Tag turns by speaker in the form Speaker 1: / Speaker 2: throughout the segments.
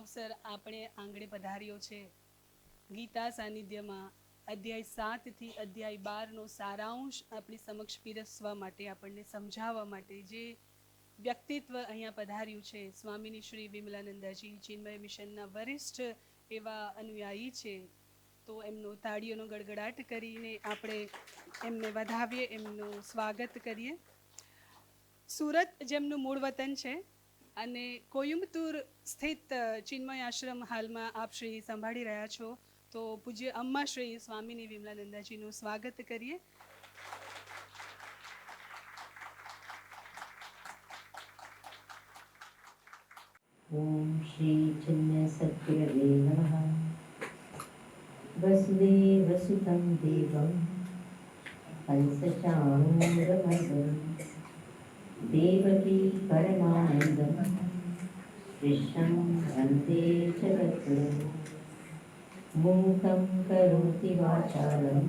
Speaker 1: અવસર આપણે આંગણે પધાર્યો છે. ગીતા સાનિધ્યમાં અધ્યાય 7 થી અધ્યાય 12નો સારાંશ આપણી સમક્ષ પીરસવા માટે, આપણને સમજાવવા માટે જે વ્યક્તિત્વ અહીંયા પધાર્યું છે, સ્વામીની શ્રી વિમલાનંદાજી ચિન્મય મિશનના વરિષ્ઠ એવા અનુયાયી છે. તો એમનો તાળીઓનો ગડગડાટ કરીને આપણે એમને વધાવીએ, એમનું સ્વાગત કરીએ. સુરત જેમનું મૂળ વતન છે અને કોયમ્બતુર સ્થિત ચિન્મય આશ્રમ હાલમાં આપ શ્રી સંભાળી રહ્યા છો, તો પૂજ્ય અમ્મા શ્રી સ્વામીની વિમલાનંદાજીનું સ્વાગત કરીએ.
Speaker 2: ओम श्री चिन्मय सद्गुरवे नमः। वसुदेवसुतं देवं कंसचाणूरमर्दनं देवकी परमानन्दं कृष्णं वन्दे जगद्गुरुं। मूकं करोति वाचालं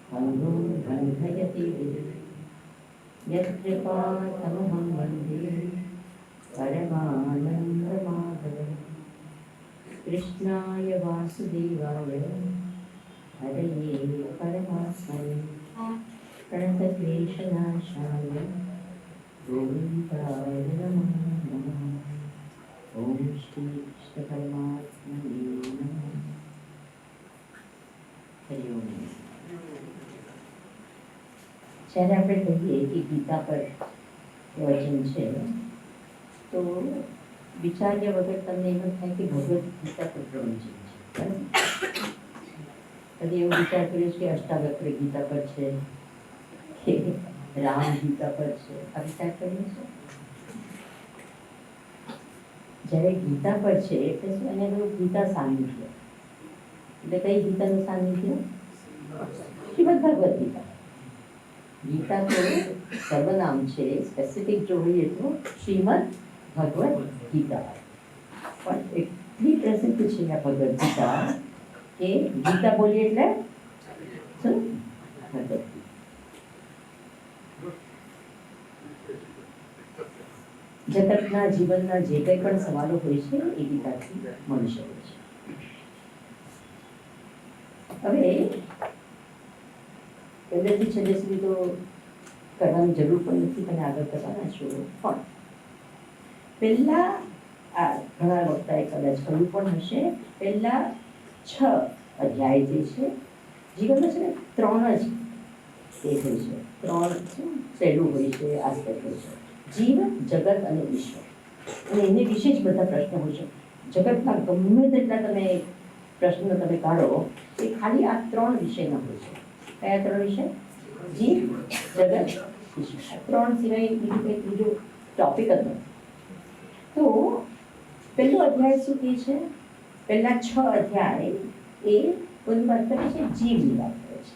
Speaker 2: पङ्गुं बन्धयति यत्कृपातमहं वन्दे परमानन्दमाधव। कृष्णाय वासुदेवाय हरये परमात्मने प्रणतक्लेशनाशाय गोविन्दाय नमो नमः। ओम श्री कृष्ण परमात्मने नमः। हरि ओम। જ્યારે આપણે કહીએ કે ગીતા પર વચન છે, તો વિચાર્યા વગર તમને એમ થાય કે ભગવદ્ ગીતા પર પ્રવચન છે. કદી એવું વિચાર કર્યો છે કે અષ્ટાવક્ર ગીતા પર છે કે રામ ગીતા પર છે? આ વિચાર કર્યો છે? જ્યારે ગીતા પર છે એટલે શું, એને કહ્યું ગીતા સાનિધ્ય. એટલે કઈ ગીતાનું સાનિધ્ય? શ્રીમદ ભગવદ્ ગીતા. ગીતા તો સર્વનામ છે, સ્પેસિફિક જોઈએ તો શ્રીમદ ભગવદ્ ગીતા. પણ એટલી પ્રસિદ્ધ છે આ ભગવદ્ ગીતા કે ગીતા બોલીએ એટલે શું? ભગવદ્ ગીતા. જગતના જીવનના જે કંઈ પણ સવાલો હોય છે એ ગીતાથી મળી શકે છે. હવે પહેલેથી છેલ્લે સુધી તો કરવાની જરૂર પણ નથી, અને આગળ કરવાના છો. પણ પહેલા આ ઘણા વખતે કદાચ કહ્યું પણ હશે, પહેલા 6 અધ્યાય જે છે જીવનમાં છે ને 3 જ એ હોય છે. 3 પહેલું હોય છે આસ્પેક્ટ હોય છે: જીવન, જગત અને ઈશ્વર. અને એને વિશે જ બધા પ્રશ્નો હોય છે. જગતના ગમે તેટલા તમે પ્રશ્નો તમે કાઢો એ ખાલી આ 3 વિષયના હોય છે. કયા 3 વિષય? જીવ, જગત, ઈશ્વર. 3 સિવાય બીજું કંઈ બીજું ટોપિક જ નથી. તો પહેલો અધ્યાય શું કહે છે? પહેલા 6 અધ્યાય એ કોની વાત કરે છે? જીવની વાત કરે છે.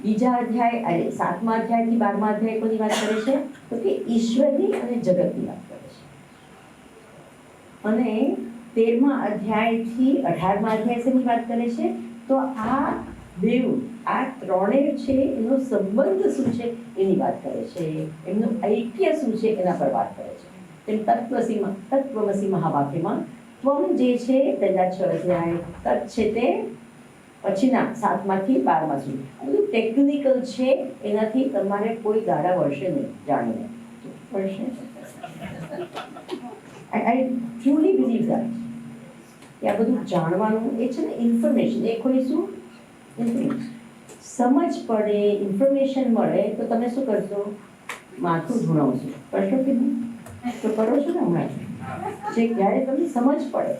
Speaker 2: બીજા અધ્યાય, 7મા અધ્યાયથી 12મા અધ્યાય કોની વાત કરે છે? તો કે ઈશ્વરની અને જગતની વાત કરે છે. અને 13મા અધ્યાયથી 18મા અધ્યાય શેની વાત કરે છે? તો આ બેઉ, આ ત્રણેય છે એનો સંબંધ શું છે એની વાત કરે છે. એમનું ઐક્ય શું છે એના પર વાત કરે છે. તેમ તત્વમસી મહાવાક્યમાં ત્વમ જે છે પહેલા 6 અધ્યાય, તત્ છે તે પછીના 7માંથી 12મા સુધી. આ બધું ટેકનિકલ છે, એનાથી તમારે કોઈ દાડા વળશે નહીં જાણીને. વળશે? આઈ ટ્રુલી બિલીવ ધેટ કે આ બધું જાણવાનું એ છે ને ઇન્ફોર્મેશન. એ કોઈ શું ઇન્ફોર્મેશન સમજ પડે, ઇન્ફોર્મેશન મળે તો તમે શું કરશો? માથું ધૂણાવશો. કરશો કે નહીં? તો કરો છો ને હમણાં. જે જ્યારે તમને સમજ પડે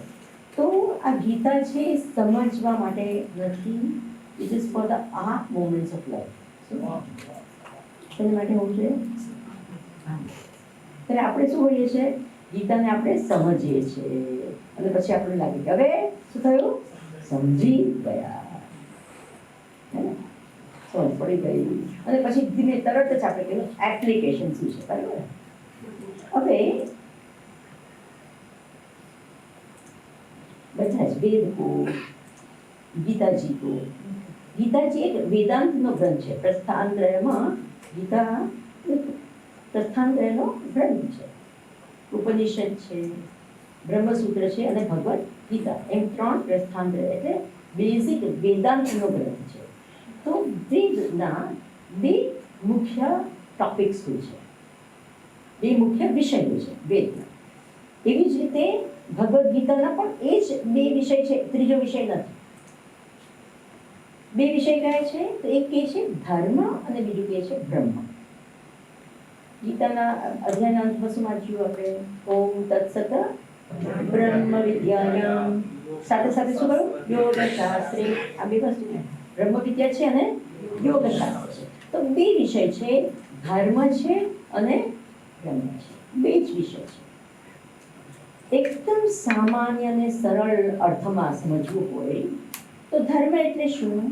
Speaker 2: તો આ ગીતા છે એ સમજવા માટે નથી. ઇટ ઇઝ ફોર ધ આ મોમેન્ટ્સ ઓફ લાઈફ. એના માટે હોવું જોઈએ. ત્યારે આપણે શું હોઈએ છીએ? ગીતાને આપણે સમજીએ છીએ અને પછી આપણને લાગે કે હવે શું થયું? સમજી ગયા, સમજ પડી ગઈ. અને પછી ધીમે તરત જ આપણે કહીએ એપ્લિકેશન શું છે. બરાબર? હવે બધા જ વેદ કો, ગીતાજી કો. ગીતાજી એક વેદાંતનો ગ્રંથ છે. પ્રસ્થાનત્રયમાં ગીતા પ્રસ્થાનત્રયનો ગ્રંથ છે. ઉપનિષદ છે, બ્રહ્મસૂત્ર છે અને ભગવદ્ ગીતા, એમ 3 પ્રસ્થાન એટલે બેઝિક વેદાંતનો ગ્રંથ છે. તો વેદના 2 મુખ્ય ટોપિક્સ છે, 2 મુખ્ય વિષયો છે વેદના. એવી જ રીતે ભગવદ્ ગીતાના પણ એ જ 2 વિષય છે, ત્રીજો વિષય નથી. 2 વિષય કયા છે? તો એક કહે છે ધર્મ અને બીજું કહે છે બ્રહ્મ. ગીતાના અધ્યાયના અંતમાં શું વાંચ્યું આપણે? ઓમ તત્સત બ્રહ્મ વિદ્યાયામ, સાથે સાથે શું કહ્યું? યોગ શાસ્ત્રે. આ 2 વસ્તુ છે, બ્રહ્મ વિદ્યા છે અને યોગ શાસ્ત્ર છે. તો 2 વિષય છે, ધર્મ છે અને બ્રહ્મ છે, 2 જ વિષય છે. એકદમ સામાન્ય અને સરળ અર્થમાં સમજવું હોય તો ધર્મ એટલે શું?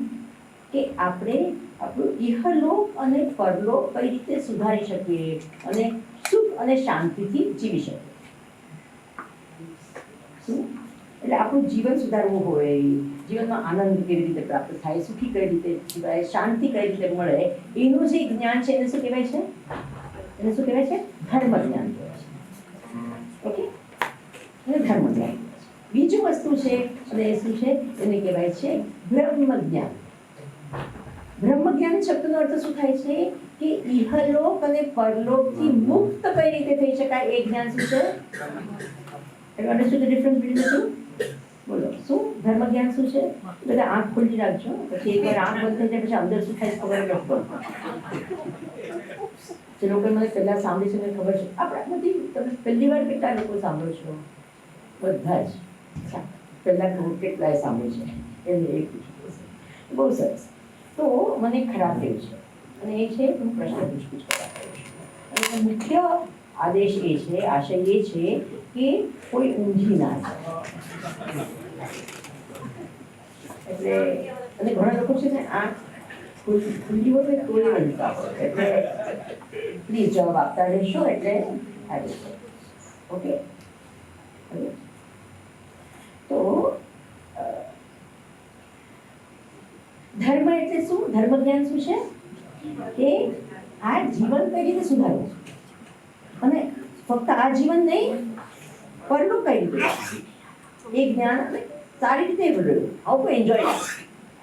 Speaker 2: કે આપણે આપણું ઇહલોક અને પરલોક કઈ રીતે સુધારી શકીએ અને સુખ અને શાંતિથી જીવી શકીએ. શું? એટલે આપણું જીવન સુધારવું હોય, જીવનમાં આનંદ કેવી રીતે પ્રાપ્ત થાય, સુખી કઈ રીતે જીવાય, શાંતિ કઈ રીતે મળે, એનું જે જ્ઞાન છે એને શું કહેવાય છે? એને શું કહેવાય છે? ધર્મ જ્ઞાન કહેવાય છે. ઓકે, એને ધર્મ જ્ઞાન. બીજું વસ્તુ છે અને એ શું છે? એને કહેવાય છે બ્રહ્મ જ્ઞાન. બ્રહ્મ જ્ઞાન શબ્દનો અર્થ શું થાય છે? કે ઇહલોક અને પરલોકથી મુક્ત કઈ રીતે થઈ શકાય એ જ્ઞાન શું છે? એટલે શું ડિફરન્સ બિટવીન ધ ટુ? બોલો, શું ધર્મ જ્ઞાન શું છે? બધા આંખ ખોલી રાખજો, પછી એકવાર આંખ બંધ થઈ જાય પછી અંદર શું થાય ખબર નથી પડતી. જે લોકો મને પહેલા સાંભળી છે મને ખબર છે. આપણા બધી તમે પહેલી વાર કેટલા લોકો સાંભળો છો? બધા જ પહેલા કેટલાય સાંભળ્યું છે એમને એક બહુ સરસ. તો મને ખરાબ ટેવ છે અને એ છે હું પ્રશ્ન પૂછપૂછ કરતા કરું છું. અને મુખ્ય આદેશ એ છે, આશય એ છે કે કોઈ ઊંઘી ના જાય. એટલે અને ઘણા લોકો છે ને આંખ ખુલ્લી હોય તો વળતા હોય. એટલે પ્લીઝ જવાબ આપતા રહેશો એટલે આવી છે. ઓકે, તો ધર્મ એટલે શું? ધર્મ જ્ઞાન શું છે? કે આ જીવન કઈ રીતે સુધારવું અને ફક્ત આ જીવન નહીં, પરનું કઈ રીતે એ જ્ઞાન સારી રીતે મેળવ્યું. How to enjoy life,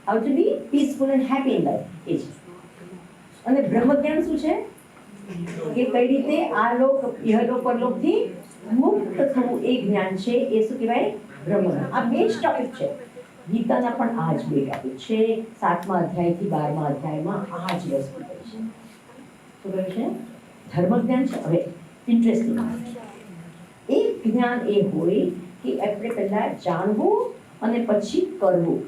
Speaker 2: how to be peaceful and happy in life, એ છે. અને બ્રહ્મ જ્ઞાન શું છે? કે કઈ રીતે આ લોક ઇહલોક પરલોકથી મુક્ત થવું એ જ્ઞાન છે. એ શું કહેવાય? બ્રહ્મ જ્ઞાન. આ 2 જ ટોપિક છે. ગીતાના પણ આ જ 2 ટોપિક છે. 7મા અધ્યાયથી 12મા અધ્યાયમાં આ જ વસ્તુ છે. શું કહ્યું છે? ધર્મ જ્ઞાન છે. હવે ઇન્ટરેસ્ટિંગ, એક જ્ઞાન એ હોય કે આપણે પહેલા જાણવું અને પછી કરવું,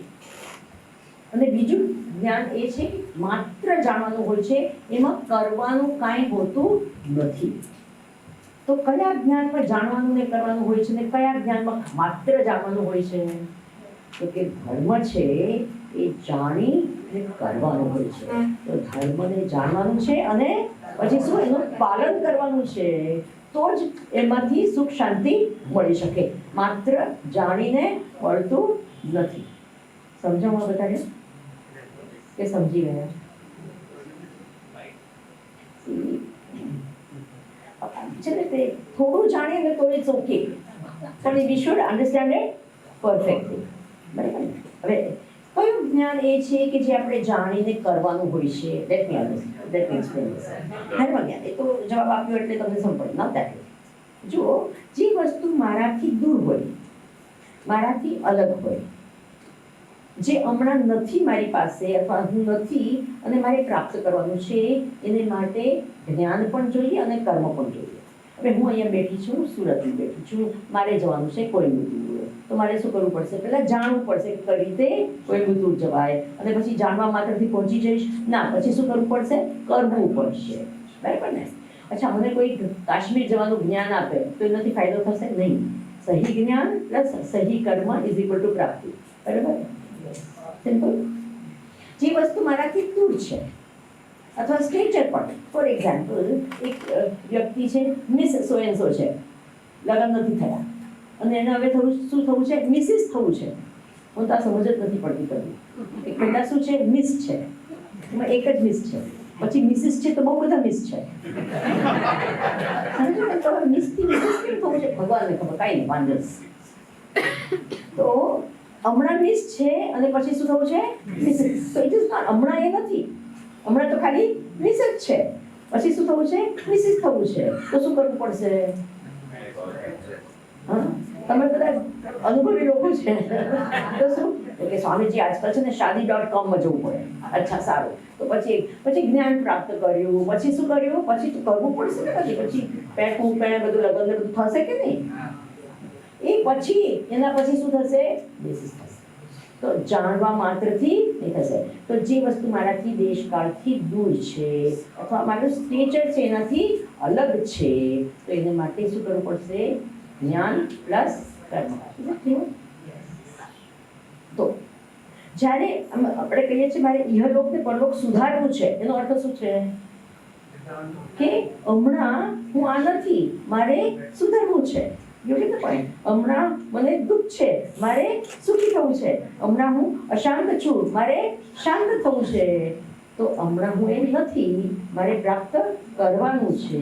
Speaker 2: અને બીજું જ્ઞાન એ છે કે માત્ર જાણવાનું હોય છે, એમાં કરવાનું કાંઈ હોતું નથી. તો કયા જ્ઞાનમાં જાણવાનું ને કરવાનું હોય છે ને કયા જ્ઞાનમાં માત્ર જાણવાનું હોય છે? તો કે ધર્મ છે એ જાણી અને કરવાનું હોય છે. તો ધર્મને જાણવાનું છે અને પછી શું એનું પાલન કરવાનું છે, તો જ એમાંથી સુખ શાંતિ મળી શકે. માત્ર જાણીને મળતું નથી. સમજાવવા બતાડે કે સમજી ગયા? છે ને તે થોડું જાણીએ ને તો ઇટ્સ ઓકે, પણ we should understand it perfectly. બરાબર? હવે કયું જ્ઞાન એ છે કે જે આપણે જાણીને કરવાનું હોય છે? Let me explain this. ધર્મ જ્ઞાન એ તો જવાબ આપ્યો એટલે તમને સમજ ન થાય. જો જે વસ્તુ મારાથી દૂર હોય, મારાથી અલગ હોય, જે હમણાં નથી મારી પાસે અથવા હું નથી અને મારે પ્રાપ્ત કરવાનું છે, એને માટે જ્ઞાન પણ જોઈએ અને કર્મ પણ જોઈએ. હવે હું અહીંયા બેઠી છું, સુરતમાં બેઠી છું, મારે જવાનું છે કોઈમ્બતુર. તો મારે શું કરવું પડશે? પહેલાં જાણવું પડશે કે કઈ રીતે કોઈમ્બતુર જવાય, અને પછી જાણવા માત્રથી પહોંચી જઈશ ના, પછી શું કરવું પડશે? કરવું પડશે. બરાબર ને? અચ્છા, મને કોઈ કાશ્મીર જવાનું જ્ઞાન આપે તો એનાથી ફાયદો થશે નહીં. સહી જ્ઞાન પ્લસ સહી કર્મ ઇઝ ઇક્વલ ટુ પ્રાપ્તિ. બરાબર? સિમ્પલ. જે વસ્તુ મારાથી દૂર છે અથવા સ્ટ્રેન્જર પણ, ફોર એક્ઝામ્પલ એક વ્યક્તિ છે, મિસ સો એન્ડ સો છે, લગ્ન નથી થયા અને એને હવે થોડું શું થવું છે? મિસિસ થવું છે. હું તો આ સમજ જ નથી પડતી કદી. એક પહેલાં શું છે? મિસ છે, એમાં એક જ મિસ છે. પછી મિસિસ છે તો બહુ બધા મિસ છે. સમજો ને, તો મિસથી મિસિસ કેમ થવું છે ભગવાનને ખબર, કાંઈ નહીં, વાંધો નહીં. તો હમણાં મિસ છે અને પછી શું થવું છે મિસિસ. તો ઇટ ઇઝ નોટ, હમણાં એ નથી, હમણાં તો ખાલી મિસ જ છે, પછી શું થવું છે મિસિસ થવું છે. તો શું કરવું પડશે? હા, તમે બધા અનુભવી લોકો છે તો શું કે સ્વામીજી આજકાલ છે ને shaadi.com જવું પડે. અચ્છા, સારું. તો પછી જ્ઞાન પ્રાપ્ત કર્યું, પછી શું કર્યું, પછી તો કરવું પડશે ને, પછી પેકું બધું લગ્ન બધું થશે કે નહીં? એ પછી એના પછી શું થશે? બેસિસ થશે. તો જાણવા માત્રથી નહીં થશે. તો જે વસ્તુ મારાથી દેશકાળથી દૂર છે અથવા મારું સ્ટેચર છે એનાથી અલગ છે, તો એને માટે શું કરવું પડશે? જ્ઞાન પ્લસ કર્મ. તો જ્યારે આપણે કહીએ છીએ મારે ઇહલોક ને પરલોક સુધારવું છે, એનો અર્થ શું છે? કે હમણાં હું આ નથી, મારે સુધારવું છે. હમણાં મને દુઃખ છે, મારે સુખી થવું છે. હમણાં હું અશાંત છું, મારે શાંત થવું છે. તો હમણાં હું એમ નથી, મારે પ્રાપ્ત કરવાનું છે.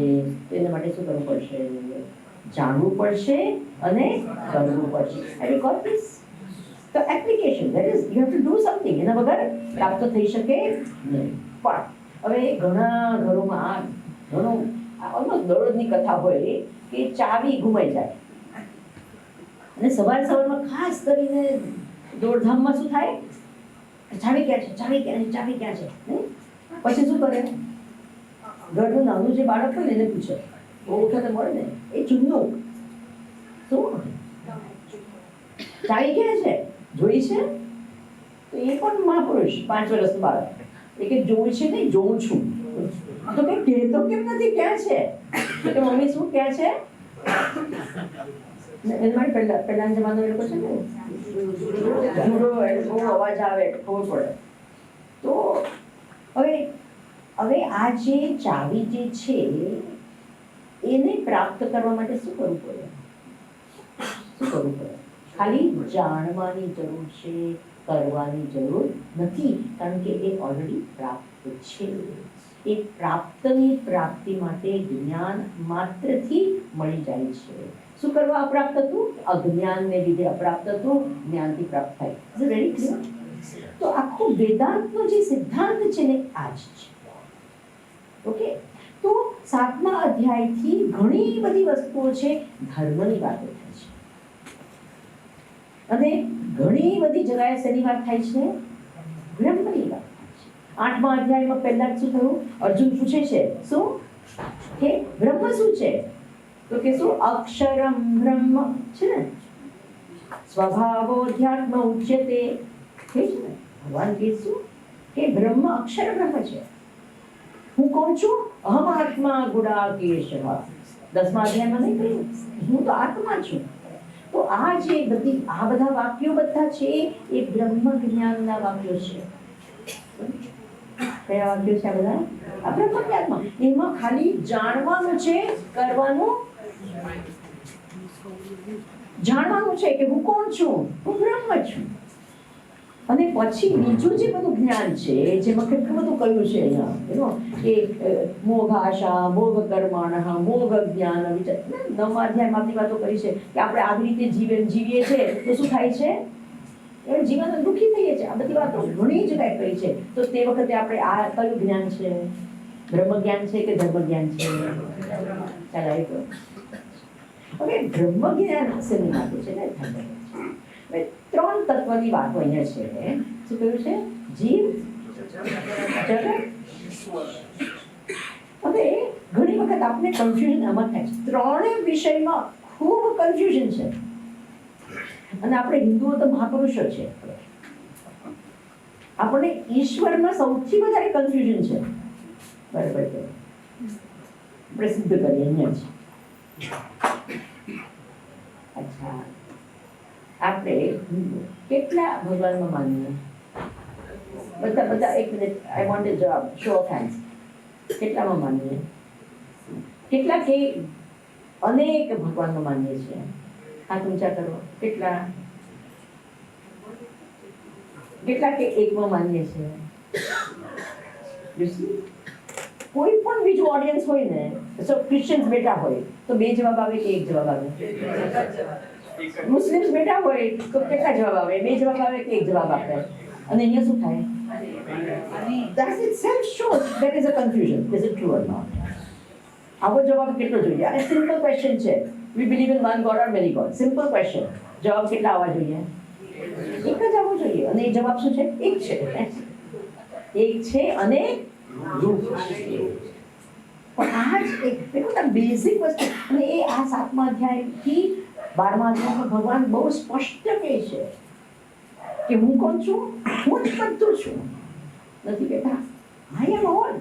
Speaker 2: તો એના માટે શું કરવું પડશે? જાણવું પડશે અને કરવું પડશે. Have you got this? તો application, that is you have to do something. એના વગર પ્રાપ્ત થઈ શકે નહીં. પણ હવે ઘણા ઘરોમાં ઘણું ઓલમોસ્ટ દરરોજની કથા હોય કે ચાવી ગુમાઈ જાય અને સવારમાં ખાસ કરીને દોડધામમાં શું થાય? ચાવી ક્યાં છે, ચાવી ક્યાં છે, ચાવી ક્યાં છે? પછી શું કરે? ઘરનું નાનું જે બાળક હોય ને એને પૂછે, બહુ વખતે મળે ને, એ ચૂનનું શું ચાવી ક્યાં છે, જોઈ છે? તો એ પણ મહાપુરુષ 5 વર્ષનું બાળક એ કે જોઈ છે નહીં, જોઉં છું. તો કે કહેતો કેમ નથી ક્યાં છે? તો મમ્મી શું ક્યાં છે? પહેલાના જમાનો એ લોકો છે ને જુડો બહુ અવાજ આવે ખબર પડે. તો હવે આ જે ચાવી જે છે એને પ્રાપ્ત કરવા માટે શું કરવું પડે? ખાલી જાણવાની જરૂર છે, કરવાની જરૂર નથી, કારણ કે એ ઓલરેડી પ્રાપ્ત છે. એ પ્રાપ્તની પ્રાપ્તિ માટે જ્ઞાન માત્રથી મળી જાય છે. શું કરવા અપ્રાપ્ત હતું? અજ્ઞાનને લીધે અપ્રાપ્ત હતું, જ્ઞાનથી પ્રાપ્ત થાય. Is it very clear? તો આખો વેદાંતનો જે સિદ્ધાંત છે ને આ જ છે. ઓકે, તો 7મા અધ્યાયથી ઘણી બધી વસ્તુઓ છે ધર્મની વાતો થાય છે અને ઘણી બધી જગ્યાએ શેની વાત થાય છે? બ્રહ્મની વાત. 8મા અધ્યાયમાં પહેલા શું થયું? અર્જુન પૂછે છે શું કે બ્રહ્મ શું છે? તો કે શું? અક્ષરમ બ્રહ્મ છે ને, સ્વભાવોધ્યાત્મ ઉચ્યતે. છે ને, ભગવાન કહે શું કે બ્રહ્મ અક્ષર બ્રહ્મ છે. હું કોણ છું? અહમ આત્મા ગુડાકેશ. 10મા અધ્યાયમાં નહીં કહ્યું હું તો આત્મા છું? તો આ જે બધા વાક્યો બધા છે એ બ્રહ્મ જ્ઞાનના વાક્યો છે. કયા વાક્યો છે આ બધા? આ બ્રહ્મ જ્ઞાનમાં. એમાં ખાલી જાણવાનું છે, કરવાનું જાણવાનું છે કે હું કોણ છું? હું બ્રહ્મ છું. અને પછી બીજું જે બધું જ્ઞાન છે, જેમાં કેટલું બધું કહ્યું છે અહીંયા કે મોઘાશા, મોઘ કર્મણ, મોઘ જ્ઞાન, વિચાર. 9મા અધ્યાયમાં આપણી વાતો કરી છે કે આપણે આવી રીતે જીવીએ છીએ તો શું થાય છે? જીવન દુઃખી થઈએ છીએ. આ બધી વાતો ઘણી જગ્યાએ કરી છે. તો તે વખતે આપણે આ કયું જ્ઞાન છે? બ્રહ્મ જ્ઞાન છે કે ધર્મ જ્ઞાન છે? ચાલો હવે બ્રહ્મ જ્ઞાન શેની વાતો છે ને? ધર્મ. 3 તત્વની વાતો અહીંયા છે. શું કહ્યું છે? જીવ, જગત. હવે ઘણી વખત આપણે કન્ફ્યુઝન આમાં થાય છે. 3 વિષયમાં ખૂબ કન્ફ્યુઝન છે. અને આપણે હિન્દુઓ તો મહાપુરુષો છે. આપણે ઈશ્વરમાં સૌથી વધારે કન્ફ્યુઝન છે. બરાબર છે. આપણે સિદ્ધ કરીએ અહીંયા જ. અચ્છા, આપણે કેટલા ભગવાનમાં માનીએ? બધા એક મિનિટ, આઈ વોન્ટ અ જવાબ. Show of hands. કેટલામાં માનીએ? કેટલા કે અનેક ભગવાનમાં માનીએ છીએ? હાથ ઊંચા કરો. કેટલા કે એકમાં માનીએ છીએ? કોઈ પણ બીજું ઓડિયન્સ હોય ને, સો ક્રિશ્ચિયન્સ બેઠા હોય તો 2 જવાબ આવે કે 1 જવાબ આવે? મુસ્લિમ્સ બેઠા હોય તો કેટલા જવાબ આવે? 2 જવાબ આવે કે 1 જવાબ આપે? અને અહીંયા શું થાય? That itself shows there is a confusion. Is it true or not? આવો જવાબ કેટલો જોઈએ? આ સિમ્પલ ક્વેશ્ચન છે. We believe in one God or many gods. Simple question. જવાબ કેટલા આવવા જોઈએ? એક જ આવવો જોઈએ. અને એ જવાબ શું છે? એક છે. એક છે અને રૂપ છે. પણ આ જ એક બેઝિક વસ્તુ, અને એ આ 7મા અધ્યાયથી 12મા અધ્યાયમાં ભગવાન બહુ સ્પષ્ટ કહે છે કે હું કોણ છું? હું જ બધું છું. નથી કહેતા આઈ એમ ઓલ.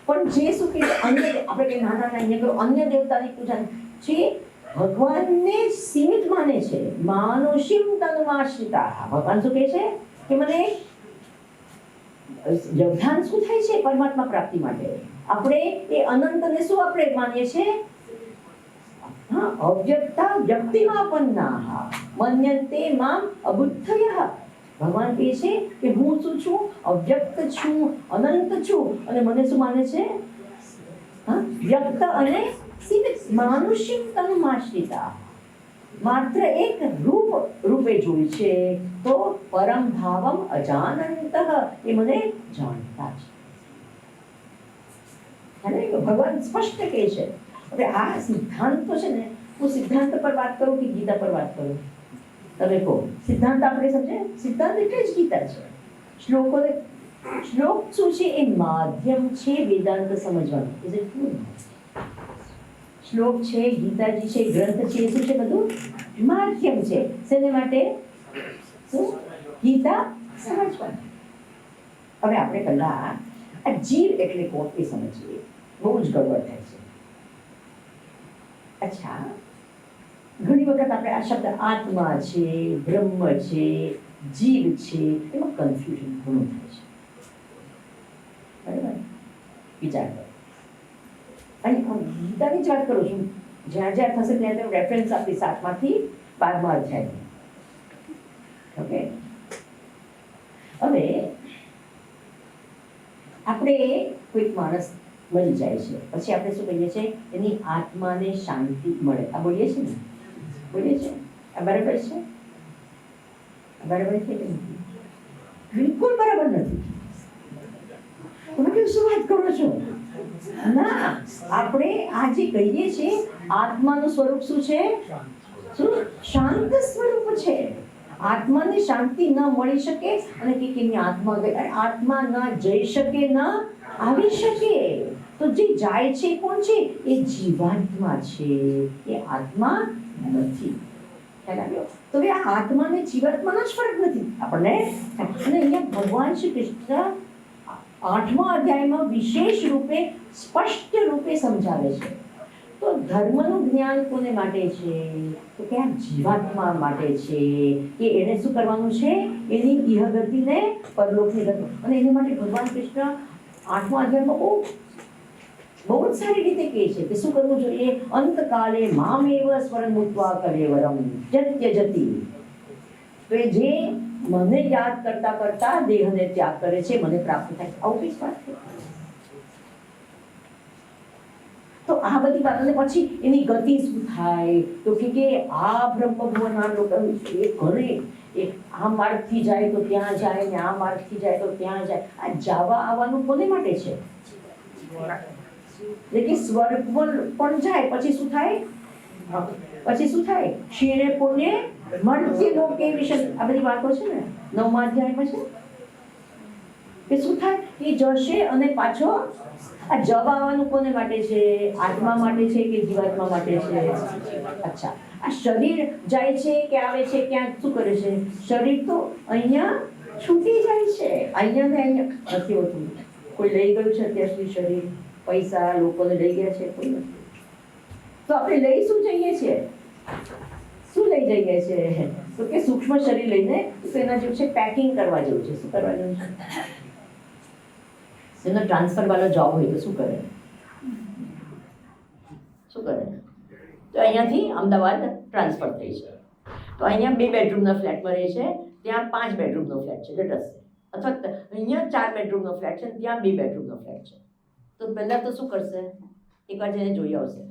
Speaker 2: પણ જે શું કે અન્ય, આપણે કઈ નાના અહીંયા કહ્યું અન્ય દેવતાની પૂજા, જે ભગવાનને સીમિત માને છે, માનુષિમ તન્માશ્રિતા. ભગવાન શું કહે છે કે મને વ્યવધાન શું થાય છે પરમાત્મા પ્રાપ્તિ માટે? આપણે એ અનંતને શું આપણે માનીએ છીએ? હા, અવ્યક્તા વ્યક્તિમાપન્નાઃ મન્યન્તે મામ અબુદ્ધયઃ. ભગવાન કહે છે કે હું શું છું? અવ્યક્ત છું, અનંત છું, અને મને શું માને છે? હા, વ્યક્ત અને સીમિત. માનુષિમ તન્માશ્રિતા. માત્ર એક રૂપે જોઈ છે, તો પરમ ભાવમ અજાનંતઃ, એ મને જાણતા છે. ભગવાન સ્પષ્ટ કહે છે. હવે આ સિદ્ધાંત તો છે ને, હું સિદ્ધાંત પર વાત કરું કે ગીતા પર વાત કરું? તમે કહો. સિદ્ધાંત આપણે સમજે? સિદ્ધાંત એટલે જ ગીતા છે. શ્લોક શું છે? એ માધ્યમ છે વેદાંત સમજવાનું. Is it true? શ્લોક છે, ગીતાજી છે, ગ્રંથ છે, શું છે? બધું માધ્યમ છે. શેને માટે? શું? ગીતા સમજવાનું. હવે આપણે પહેલા આ જીવ એટલે કોણ એ સમજીએ. બહુ જ ગડબડ થાય છે. અચ્છા, ઘણી વખત આપણે આ શબ્દ આત્મા છે, બ્રહ્મ છે, જીવ છે, એમાં કન્ફ્યુઝન ઘણું થાય છે. બરાબર? વિચાર કરો. અહીં ગીતાની જ વાત કરું છું. જ્યાં જ્યાં થશે ત્યાં ત્યાં રેફરન્સ આપી 7માંથી 12મા અધ્યાય. ઓકે, હવે આપણે કોઈક માણસ મરી જાય છે, પછી આપણે શું કહીએ છીએ? એની આત્માને શાંતિ મળે. આ બોલીએ છીએ ને? બોલીએ છીએ. આ બરાબર છે? બરાબર છે કે નથી? બિલકુલ બરાબર નથી. તમે કેવું શું વાત કરો છો? ના, આપણે આ જે કહીએ છીએ આત્માનું સ્વરૂપ શું છે? શું? શાંત સ્વરૂપ છે. આત્માને શાંતિ ન મળી શકે અને કે એની આત્મા ગઈ, આત્મા ન જઈ શકે, ન આવી શકે. તો જે જાય છે કોણ છે? એ જીવાત્મા છે, એ આત્મા નથી. ખ્યાલ આવ્યો? તો આ આત્મા ને જીવાત્માનો જ ફરક નથી આપણને. અને અહીંયા ભગવાન શ્રી કૃષ્ણ 8મા અધ્યાયમાં વિશેષ રૂપે સ્પષ્ટ રૂપે સમજાવે છે. તો ધર્મનું જ્ઞાન કોને માટે છે? તો કે આ જીવાત્મા માટે છે, કે એને શું કરવાનું છે? એની ઇહગતિને પરલોકની ગતિ. અને એના માટે ભગવાન કૃષ્ણ 8મા અધ્યાયમાં બહુ જ સારી રીતે કહે છે કે શું કરવું જોઈએ? અંતકાલે મામેવ સ્મરન્મુક્ત્વા કલેવરમ જત્યજતિ. તો એ જે મને યાદ કરતા કરતા દેહને ત્યાગ કરે છે, મને પ્રાપ્ત થાય. આવું કઈ વાત છે? તો આ બધી વાતોને પછી એની ગતિ શું થાય? તો કે આ બ્રહ્મભુવન આ લોકો એ ઘરે આ માર્ગથી જાય તો ત્યાં જાય, ને આ માર્ગથી જાય તો ત્યાં જાય. આ જવા આવવાનું કોને માટે છે? એટલે કે સ્વર્ગ પણ જાય, પછી શું થાય? પછી શું થાય? ક્ષીણે પુણ્ય મર્ત્ય લોકે વિશે આ બધી વાતો છે ને 9મા અધ્યાયમાં છે કે શું થાય? એ જશે અને પાછો આ જવા આવવાનું કોને માટે છે? આત્મા માટે છે કે જીવાત્મા માટે છે? અચ્છા, આ શરીર જાય છે કે આવે છે, ક્યાં શું કરે છે? શરીર તો અહીંયા છૂટી જાય છે, અહીંયા ને અહીંયા નથી હોતું. કોઈ લઈ ગયું છે અત્યાર સુધી શરીર? પૈસા લોકોને લઈ ગયા છે? કોઈ નથી. તો આપણે લઈ શું જઈએ છીએ? શું લઈ જઈએ છીએ? તો કે સૂક્ષ્મ શરીર લઈને એના જેવું છે, પેકિંગ કરવા જેવું છે. શું કરવા જેવું છે? એનો ટ્રાન્સફર વાળો જોબ હોય તો શું કરે? શું કરે? તો અહીંયાથી અમદાવાદ ટ્રાન્સફર થઈ છે, તો અહીંયા 2 બેડરૂમના ફ્લેટમાં રહે છે, ત્યાં 5 બેડરૂમનો ફ્લેટ છે. લેટ અસ અથવા અહીંયા 4 બેડરૂમનો ફ્લેટ છે, ત્યાં 2 બેડરૂમનો ફ્લેટ છે, તો પહેલાં તો શું કરશે? એકવાર જઈને જોઈ આવશે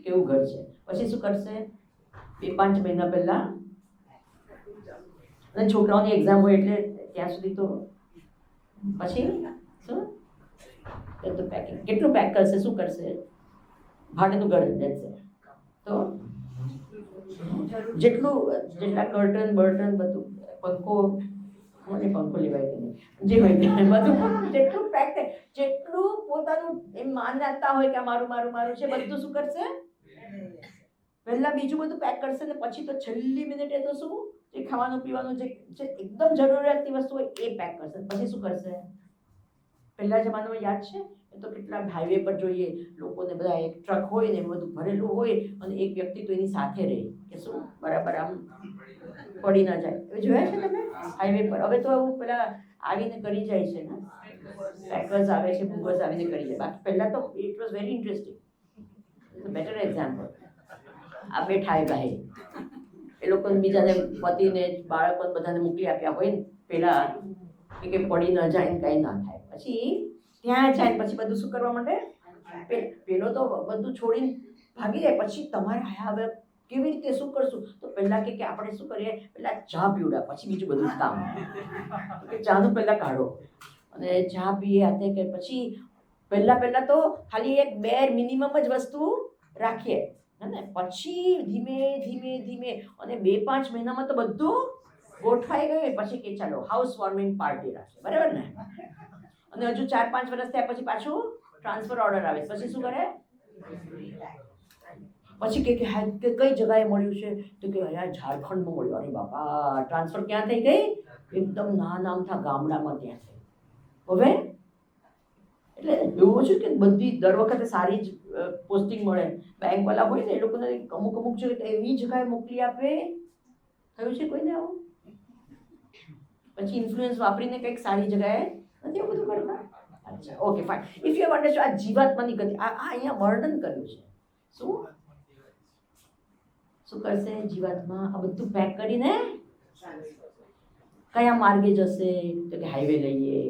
Speaker 2: કેવું ઘર છે, પછી શું કરશે? 2-5 મહિના પહેલાં, અને છોકરાઓની એક્ઝામ હોય એટલે ત્યાં સુધી તો પછી શું તો પેકિંગ કેટલું પેક કરશે? શું કરશે? ભાડેનું ઘર દેશે તો જેટલા કર્ટન બર્ટન બધું, પંખો મને પંખો લેવાય કે નહીં, જે હોય બધું જેટલું પેક થાય, જેટલું પોતાનું એમ માનતા હોય કે મારું મારું મારું છે, બધું શું કરશે? પહેલા બીજું બધું પેક કરશે ને પછી તો છેલ્લી મિનિટે તો શું જે ખાવાનું પીવાનું જે એકદમ જરૂરિયાતની વસ્તુ હોય એ પેક કરશે. પછી શું કરશે? પહેલા જમાનામાં યાદ છે એ તો કેટલા હાઈવે પર જોઈએ લોકોને બધા એક ટ્રક હોય ને બધું ભરેલું હોય અને એક વ્યક્તિ તો એની સાથે રહે કે શું બરાબર આમ પડી ના જાય. એ જોયા છે તમે હાઈવે પર? હવે તો એવું પેલા આવીને કરી જાય છે ને, પેકર્સ આવે છે, મૂવર્સ આવીને કરી જાય. બાકી પહેલા તો it was very interesting. Better example આ બે ઠાઈ ભાઈ એ લોકોને બીજાને પતિને બાળકોને બધાને મોકલી આપ્યા હોય ને પેલા કે પડી ન જાય ને કંઈ ના થાય. પછી ત્યાં જાય પછી બધું શું કરવા માટે પેલો તો બધું છોડીને ભાગી જાય. પછી તમારે હવે કેવી રીતે શું કરશું? તો પહેલા કે આપણે શું કરીએ, પહેલા ચા પીવડા પછી બીજું બધું કામ. કે ચાનું પહેલા કાઢો અને ચા પીએ આતે કે પછી પહેલા તો ખાલી એક બેર મિનિમમ જ વસ્તુ રાખીએ ને પછી ધીમે ધીમે ધીમે અને 2-5 મહિનામાં તો બધું ગોઠવાઈ ગયું. પછી કે ચાલો હાઉસ વોર્મિંગ પાર્ટી રાખીએ, બરાબર ને? અને હજુ 4-5 વર્ષ થયા પછી પાછું ટ્રાન્સફર ઓર્ડર આવે. પછી શું કરે? પછી કે કઈ જગાએ મળ્યું છે? તો કે અહીંયા ઝારખંડમાં મળ્યું. અરે બાપા, ટ્રાન્સફર ક્યાં થઈ ગઈ? એકદમ નામથા ગામડામાં ત્યાં થઈ. હવે એટલે એવું છે કે બધી દર વખતે સારી જ પોસ્ટિંગ મળે. બેંકવાળા હોય ને એ લોકોને અમુક છે એવી જગાએ મોકલી આપે. થયું છે કોઈને આવું? પછી ઇન્ફ્લુઅન્સ વાપરીને કંઈક સારી જગાએ નથી એવું બધું કરતા? અચ્છા, okay, fine. If you understand આ જીવાત્માની ગતિ આ અહીંયા વર્ણન કર્યું છે. શું કરશે જીવાત્મા? આ બધું પેક કરીને કયા માર્ગે જશે? તો કે હાઈવે લઈએ,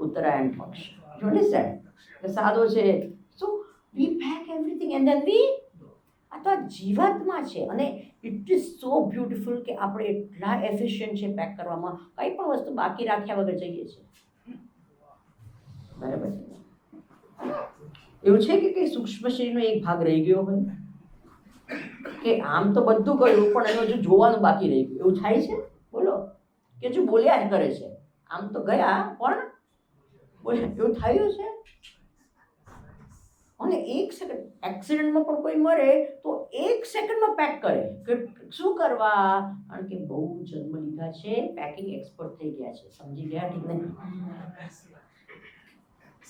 Speaker 2: ઉત્તરાયણ પક્ષ. You understand? સાદો છે. શું we pack everything and then we આ તો જીવાત્મા છે. અને ઇટ ઇઝ સો બ્યુટિફુલ કે આપણે એટલા એફિશિયન્ટ છે પેક કરવામાં, કંઈ પણ વસ્તુ બાકી રાખ્યા વગર જઈએ છીએ. બરાબર છે? એવું છે કે કંઈ સૂક્ષ્મ શરીરનો એક ભાગ રહી ગયો હોય કે આમ તો બધું કર્યું પણ એનું હજુ જોવાનું બાકી રહી ગયું, એવું થાય છે? બોલો, કે હજુ બોલ્યા જ કરે છે. આમ તો ગયા પણ બોલ્યા, એવું થયું છે? અને 1 સેકન્ડ એક્સિડન્ટમાં પણ કોઈ મરે તો 1 સેકન્ડમાં પેક કરે. કે શું કરવા? કારણ કે બહુ જન્મ લીધા છે, પેકિંગ એક્સપર્ટ થઈ ગયા છે. સમજી ગયા? ઠીક નહીં?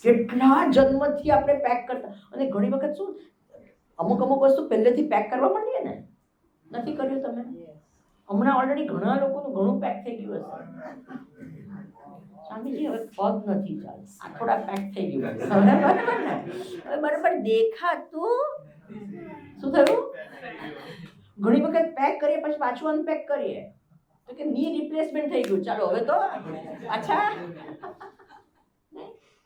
Speaker 2: કેટલા જન્મથી આપણે પેક કરતા. અને ઘણી વખત શું અમુક વસ્તુ પહેલેથી પેક કરવા માંડીએ ને, નથી કર્યું તમે? હમણાં ઓલરેડી ઘણા લોકોનું ઘણું પેક થઈ ગયું હશે. સ્વામીજી હવે પગ નથી ચાલતું, આ થોડા પેક થઈ ગયું. બરાબર ને? હવે બરાબર દેખાતું શું થયું? ઘણી વખત પેક કરીએ પછી પાછું અનપેક કરીએ તો કે ની રિપ્લેસમેન્ટ થઈ ગયું. ચાલો હવે તો અચ્છા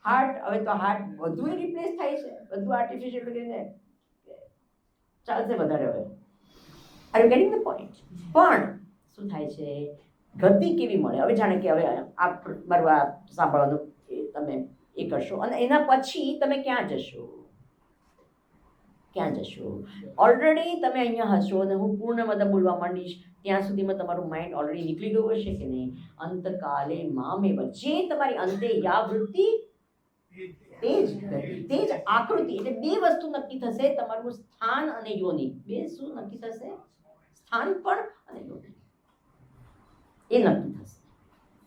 Speaker 2: હાર્ટ, હવે તો હાર્ટ બધું રિપ્લેસ થાય છે, બધું આર્ટિફિશિયલ કરીને ચાલશે વધારે. હવે are you getting the point? પણ શું થાય છે? ગતિ કેવી મળે? હવે જાણે કે હવે આ મારું સાંભળવાનું તમે એ કરશો અને એના પછી તમે ક્યાં જશો? ઓલરેડી તમે અહીંયા હશો અને હું પૂર્ણ મતલબ બોલવા માંડીશ ત્યાં સુધીમાં તમારું માઇન્ડ ઓલરેડી નીકળી ગયું હશે કે નહીં? અંતકાલે મામેવ, જે તમારી અંતે યા વૃત્તિ તે જ આકૃતિ. એટલે 2 વસ્તુ નક્કી થશે, તમારું સ્થાન અને યોનિ. 2 શું નક્કી થશે? સ્થાન પણ અને યોનિ એ નક્કી થશે.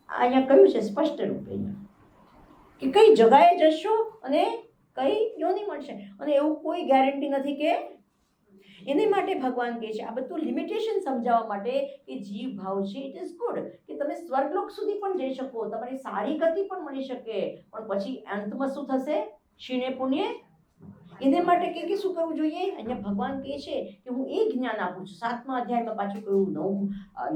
Speaker 2: અહીંયા કહ્યું છે સ્પષ્ટ રૂપે કે કઈ જગાએ જશો અને કઈ યોનિ મળશે. અને એવું કોઈ ગેરંટી નથી કે એને માટે ભગવાન કહે છે આ બધું લિમિટેશન સમજાવવા માટે કે જીવ ભાવ છે ઇટ ઇઝ ગુડ કે તમે સ્વર્ગલોક સુધી પણ જઈ શકો, તમારી સારી ગતિ પણ મળી શકે, પણ પછી અંતમાં શું થશે? ક્ષીણે પુણ્ય. એને માટે કે શું કરવું જોઈએ? અહીંયા ભગવાન કહે છે કે હું એ જ્ઞાન આપું છું. 7મા અધ્યાયમાં પાછું કહ્યું,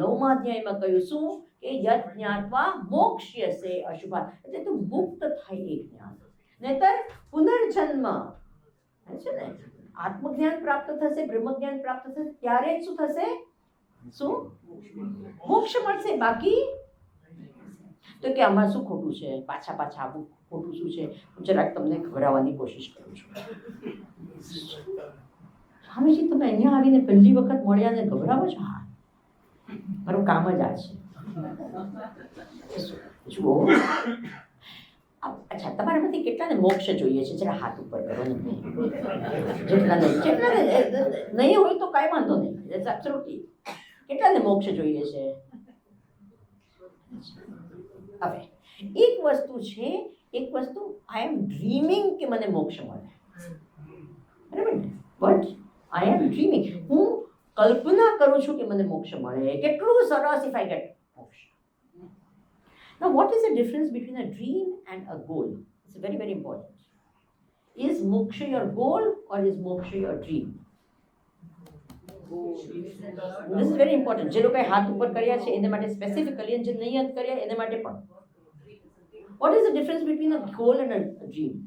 Speaker 2: 9મા અધ્યાયમાં કહ્યું શું કે યત જ્ઞાત્વા મોક્ષ્યસે અશુભાત, એટલે તું મુક્ત થાય એ જ્ઞાન. નહીતર પુનર્જન્મ છે ને, આત્મજ્ઞાન પ્રાપ્ત થશે, બ્રહ્મજ્ઞાન પ્રાપ્ત થશે, ત્યારે જ શું થશે? શું? મોક્ષ મળશે. બાકી તો કે આમાં શું ખોટું છે, પાછા આવું ખોટું શું છે? હું જરાક તમને ખવડાવવાની કોશિશ કરું છું. સ્વામીજી તમે અહીંયા આવીને પહેલી વખત મળ્યા ને ગભરાવો છો? હા, મારું કામ જ આ છે. જુઓ, અચ્છા, તમારામાંથી કેટલાને મોક્ષ જોઈએ છે? જરા હાથ ઉપર કરો ને. જેટલાને નહીં હોય તો કાંઈ વાંધો નહીં, કેટલાને મોક્ષ જોઈએ છે? હવે એક વસ્તુ છે, એક વસ્તુ આઈ એમ ડ્રીમિંગ કે મને મોક્ષ મળે, બરાબર ને? બટ આઈ એમ ડ્રીમિંગ, હું કલ્પના કરું છું કે મને મોક્ષ મળે. કેટલું સરસ ઇફ આઈ ગેટ મોક્ષ. Now, what is the difference between a dream and a goal? It's very, very important. Is moksha your goal or is moksha your dream? This is very important. જે લોકોએ હાથ ઉપર કર્યા છે એને માટે specifically, અને જે નહીં હાથ કર્યા એને માટે પણ. What is the difference between a goal and a dream?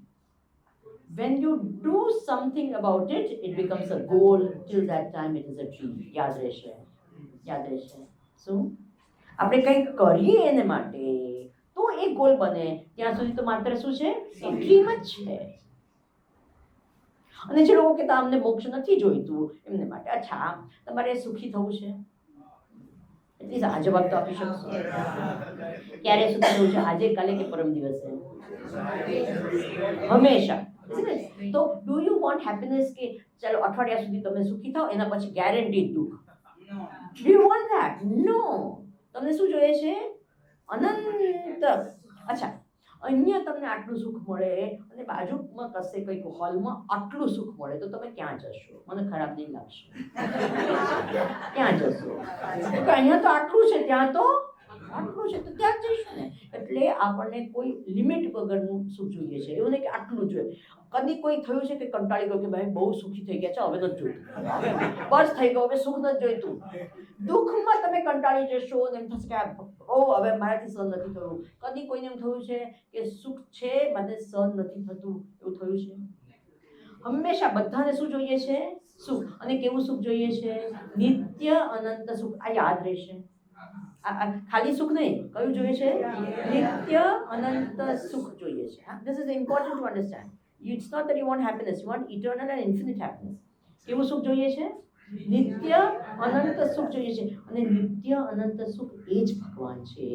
Speaker 2: When you do something about it, it becomes a goal. Till that time, it is a dream. યાદ રહેશે, યાદ રહેશે. શું? આપણે કંઈક કરીએ એને માટે તો એ ગોલ બને, ત્યાં સુધી તો માત્ર શું છે? એ ડ્રીમ જ છે. અને જે લોકો કહેતા અમને મોક્ષ નથી જોઈતું એમને માટે, અચ્છા તમારે સુખી થવું છે, એટલી આ જવાબ તો આપી શકશો? ક્યારે સુખી થવું છે? આજે, કાલે કે પરમ દિવસે? હંમેશા. તો ડુ યુ વોન્ટ હેપીનેસ કે ચાલો અઠવાડિયા સુધી તમે સુખી થાઓ, એના પછી ગેરંટી દુઃખ? Do you want that? No. તમને શું જોઈએ છે? અનંત. અચ્છા, અહીંયા તમને આટલું સુખ મળે અને બાજુમાં કશે કંઈક હોલમાં આટલું સુખ મળે તો તમે ક્યાં જશો? મને ખરાબ નહીં લાગશે. ક્યાં જશો? અહીંયા તો આટલું છે, ત્યાં તો આટલું છે, તો ત્યાં જઈશું ને. એટલે આપણને કોઈ લિમિટ વગરનું સુખ જોઈએ છે. એવું નહીં કે આટલું જોઈએ. કદી કોઈ થયું છે કે કંટાળી ગયો કે ભાઈ બહુ સુખી થઈ ગયા છે, હવે નથી જોઈતું, બસ થઈ ગયો, હવે સુખ નથી જોઈતું. દુઃખમાં તમે કંટાળી જશો ને એમ થશે કે ઓ હવે મારાથી સહન નથી થયું. કદી કોઈને એમ થયું છે કે સુખ છે મને સહન નથી થતું, એવું થયું છે? હંમેશા બધાને શું જોઈએ છે? સુખ. અને કેવું સુખ જોઈએ છે? નિત્ય અનંત સુખ. આ યાદ રહેશે. ખાલી સુખ નહીં, કયું જોઈએ છે? નિત્ય અનંત સુખ જોઈએ છે. This is important to understand. It's not that you want happiness, you want eternal and infinite happiness. કેવું સુખ જોઈએ છે? નિત્ય અનંત સુખ જોઈએ છે. અને નિત્ય અનંત સુખ એ જ ભગવાન છે,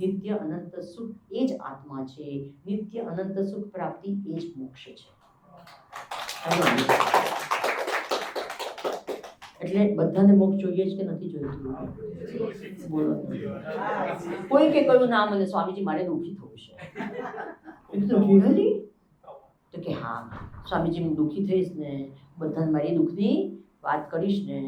Speaker 2: નિત્ય અનંત સુખ એ જ આત્મા છે, નિત્ય અનંત સુખ પ્રાપ્તિ એ જ મોક્ષ છે. એટલે બધાને મોક્ષ જોઈએ છે કે નથી જોઈતું? બોલો. કોઈ કે કયું ના મને સ્વામીજી મારે દુઃખી થવું છે. રિયલી? તો કે હા સ્વામીજી હું દુઃખી થઈશ ને, બધાને મારી દુઃખની વાત કરીશ ને,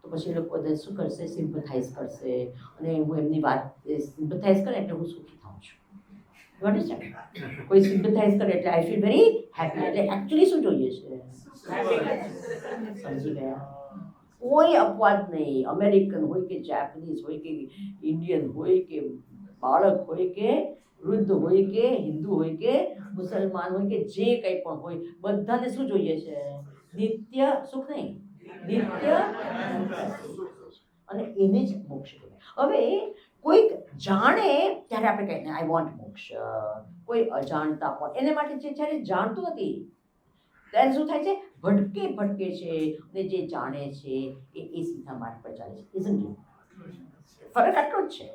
Speaker 2: તો પછી એ લોકો બધા શું કરશે? સિમ્પથાઇઝ કરશે. અને હું એમની વાત સિમ્પથાઇઝ કરે એટલે હું સુખી થાઉં છું. You understand? કોઈ સિમ્પથાઇઝ કરે એટલે આઈ ફીલ વેરી હેપી. એટલે એકચ્યુઅલી શું જોઈએ છે? સમજી ગયા? કોઈ અપવાદ નહીં. અમેરિકન હોય કે જાપાનીઝ હોય કે ઇન્ડિયન હોય કે બાળક હોય કે વૃદ્ધ હોય કે હિન્દુ હોય કે મુસલમાન હોય કે જે કંઈ પણ હોય, બધાને શું જોઈએ છે? નિત્ય સુખ નહીં, નિત્ય. અને એને જ મોક્ષ કહેવાય. હવે કોઈક જાણે ત્યારે આપણે કહીએ આઈ વોન્ટ મોક્ષ. કોઈ અજાણતા પણ એને માટે જે જ્યારે જાણતું નથી ત્યારે શું થાય છે? ભટકે છે. અને જે જાણે છે એ સીધા માર્ગ પર ચાલે છે. Isn't it? ફરક આટલો જ છે.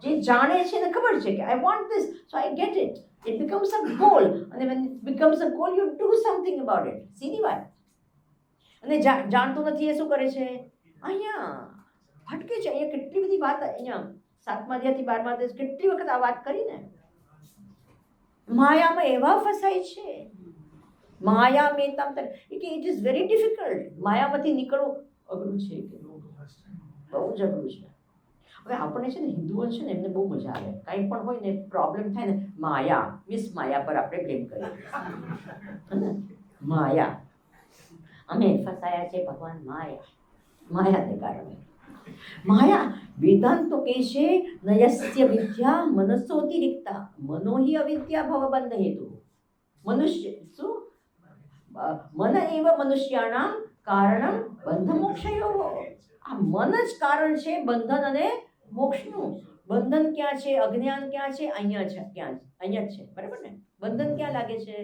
Speaker 2: જે જાણે છે ને ખબર છે કે I want this, so I get it. It becomes a goal. અને when it becomes a goal you do something about it. સીધી વાત. અને જાણતું નથી એ શું કરે છે? અહીંયા ભટકે છે. અહીંયા કેટલી બધી વાત, અહીંયા 7મા અધ્યાયથી 12મા અધ્યાય કેટલી વખત આ વાત કરીને માયામાં એવા ફસાય છે. માયા મેતામ કે ઇટ ઇઝ વેરી ડિફિકલ્ટ. માયામાંથી નીકળવું અઘરું છે કે બહુ જ અઘરું છે. હવે આપણે છે ને હિન્દુઓ છે ને એમને બહુ મજા આવે. કંઈ પણ હોય ને પ્રોબ્લેમ થાય ને માયા, મિસ માયા પર આપણે બ્લેમ કરીએ. માયા, અમે ફસાયા છે ભગવાન માયાને કારણે. માયા વેદાંત તો કહે છે નયસ્ય વિદ્યા મનસોતિરિક્તા મનો હિ અવિદ્યા ભવબંધ હેતુ. મનુષ્ય શું મન એવ મનુષ્યાણામ કારણમ બંધ મોક્ષયો. આ મન જ કારણ છે બંધન અને મોક્ષનું. બંધન ક્યાં છે, અજ્ઞાન ક્યાં છે, અહીંયા છે, અહીંયા જ છે, બરાબર ને. બંધન ક્યાં લાગે છે?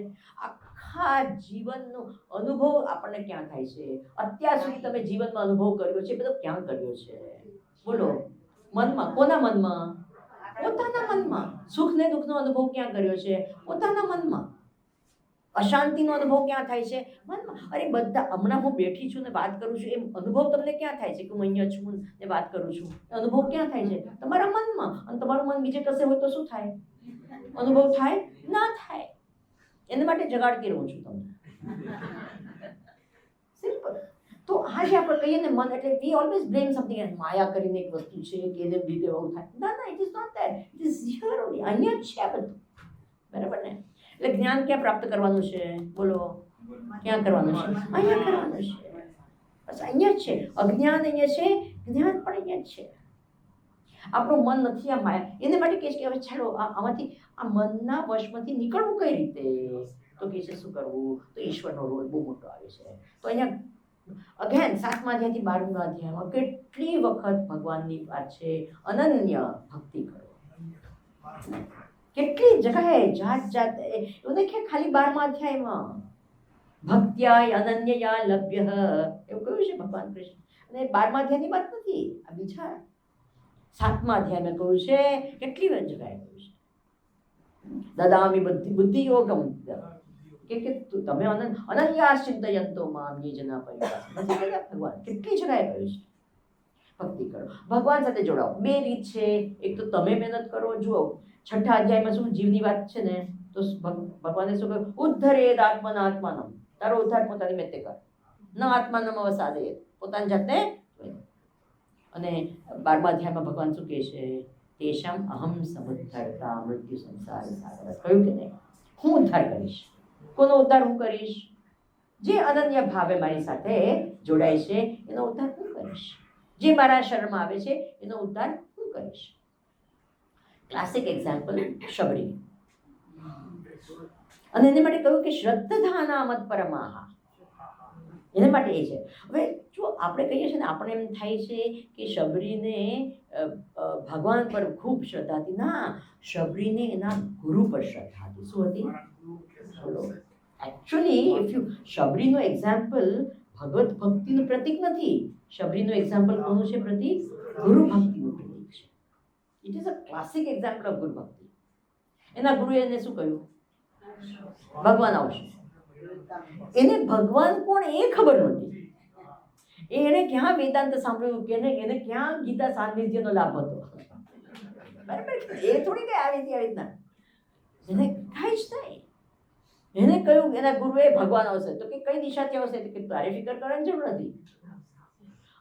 Speaker 2: આખા જીવનનો અનુભવ આપણને ક્યાં થાય છે? અત્યાર સુધી તમે જીવનમાં અનુભવ કર્યો છે બધો ક્યાં કર્યો છે? બોલો. મનમાં. કોના મનમાં? પોતાના મનમાં. સુખ ને દુઃખનો અનુભવ ક્યાં કર્યો છે? પોતાના મનમાં. અશાંતિનો અનુભવ ક્યાં થાય છે? મનમાં. અરે બધા હમણાં હું બેઠી છું ને વાત કરું છું એમ અનુભવ તમને ક્યાં થાય છે કે હું અહીંયા છું ને વાત કરું છું? અનુભવ ક્યાં થાય છે? તમારા મનમાં. અને તમારું મન બીજે કશે હોય તો શું થાય? અનુભવ થાય? ના થાય. એના માટે જગાડતી રહું છું તમને. સિમ્પલ. તો આજે આપણે કહીએ ને મન એટલે we always blame something and માયા કરીને એક વસ્તુ છે કે એને લીધે એવું થાય. ના ના, it is not that. It is here only. અહીંયા જ છે બધું. બરાબર ને? એટલે જ્ઞાન ક્યાં પ્રાપ્ત કરવાનું છે? બોલો. ક્યાં કરવાનું છે? અહીંયા કરવાનું છે. બસ અહીંયા જ છે. અજ્ઞાન અહીંયા છે, જ્ઞાન પણ અહીંયા જ છે. આપણું મન નથી આ માયા. એને માટે કહે છે કે હવે ચાલો આમાંથી આ મનના વશમાંથી નીકળવું કઈ રીતે? તો કહે છે શું કરવું? તો ઈશ્વરનો રોલ બહુ મોટો આવે છે. તો અહીંયા અગેન 7મા અધ્યાયથી 12મા અધ્યાયમાં કેટલી વખત ભગવાનની વાત છે અનન્ય ભક્તિ કરો. કેટલી જગ્યાએ જાત જાત એવું નહીં ખાલી 12મા અધ્યાયમાં ભક્ત્યાય અનન્યયા લભ્ય એવું કહ્યું છે ભગવાન કૃષ્ણ. અને 12મા અધ્યાયની વાત નથી, આ બીજા 7મા અધ્યાયમાં કહ્યું છે. કેટલી જગ્યાએ કહ્યું છે દદામી બુદ્ધિ યોગમ કે તમે અનન્યા ચિંતયંતો મામ યે જના પરિવાર નથી કહેતા ભગવાન. કેટલી જગ્યાએ કહ્યું છે ભક્તિ કરો, ભગવાન સાથે જોડાઓ. બે રીત છે. એક તો તમે મહેનત કરો. જુઓ 6ઠા અધ્યાયમાં શું જીવની વાત છે ને, તો ભગવાને શું કહ્યું? ઉદ્ધરેદ આત્મનાત્માનમ. તારો ઉદ્ધાર પોતાની મેતે કર. ન આત્માનમ અવસાદે. પોતાની જાતને. અને 12મા અધ્યાયમાં ભગવાન શું કહે છે? તેષામ અહમ સમુદ્ધરતા મૃત્યુ સંસાર સાગર. કહ્યું કે નહીં હું ઉદ્ધાર કરીશ. કોનો ઉદ્ધાર હું કરીશ? જે અનન્ય ભાવે મારી સાથે જોડાય છે એનો ઉદ્ધાર હું કરીશ. જે મારા શરણમાં આવે છે એનો ઉદ્ધાર હું કરીશ. Classic example Shabari. અને એને માટે કહ્યું કે શ્રદ્ધાના મત પરમાહ. એના માટે એ છે. હવે જો આપણે કહીએ છીએ ને આપણે એમ થાય છે કે શબરીને ભગવાન પર ખૂબ શ્રદ્ધા હતી. ના, શબરીને એના ગુરુ પર શ્રદ્ધા હતી. શું હતી? એકચ્યુઅલી ઇફ યુ શબરીનો એક્ઝામ્પલ ભગવત ભક્તિનું પ્રતીક નથી. શબરીનું એક્ઝામ્પલ કોનું છે પ્રતીક? ગુરુ ભક્તિનું પ્રતીક છે. It is a classic example of ગુરુ ભક્તિ. એના ગુરુએ એને શું કહ્યું? ભગવાન આવશે. એને ભગવાન કોણ એ ખબર નહોતી. એને ક્યાં વેદાંત સાંભળ્યું કે એને ક્યાં ગીતા સાન્નિધ્યનો લાભ હતો? બરાબર. એ થોડી કઈ આવી રીતના એને કાંઈ જ નહીં. એને કહ્યું એના ગુરુએ ભગવાન આવશે. તો કે કઈ દિશાથી આવશે? તો કે તારે ફિકર કરવાની જરૂર નથી.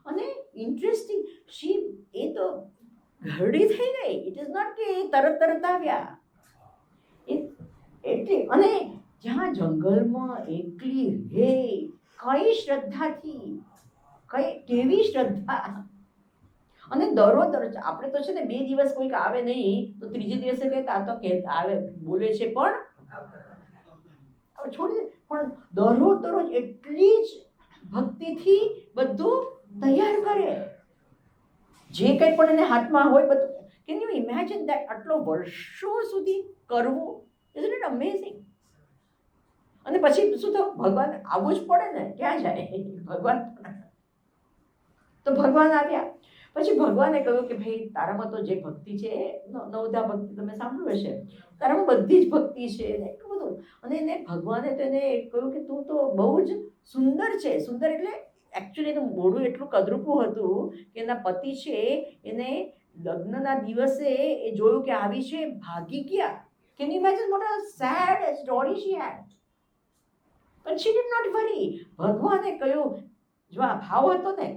Speaker 2: અને ઇન્ટરેસ્ટિંગ શી એ તો ઘરડી થઈ ગઈ. ઇટ ઇઝ નોટ કે તરત આવ્યા. એટલે અને જ્યાં જંગલમાં એકલી રહે, કઈ શ્રદ્ધાથી, કઈ કેવી શ્રદ્ધા. અને દરરોજ આપણે તો છે ને 2 દિવસ કોઈક આવે નહીં તો ત્રીજે દિવસે કહે આ તો આવે બોલે છે પણ છોડી. પણ દરરોજ એટલી જ ભક્તિથી બધું તૈયાર કરે. જે કંઈ પણ એને હાથમાં હોય બધું. Can you imagine that? આટલો વર્ષો સુધી કરવું. Isn't it amazing? અને પછી શું થયું? ભગવાન આવવું જ પડે ને. ક્યાં જાય ભગવાન? તો ભગવાન આવ્યા. પછી ભગવાને કહ્યું કે ભાઈ તારામાં તો જે ભક્તિ છે નવધા ભક્તિ તમે સાંભળ્યું હશે. તારામાં બધી જ ભક્તિ છે ને એટલું બધું. અને એને ભગવાને તો એને કહ્યું કે તું તો બહુ જ સુંદર છે. સુંદર એટલે એકચ્યુઅલી એનું મોઢું એટલું કદરૂપું હતું કે એના પતિ છે એને લગ્નના દિવસે એ જોયું કે આવી છે, ભાગી ગયા. Can you imagine what a sad story she had? But she did not worry. ભગવાને કહ્યું જો આ ભાવ હતો ને,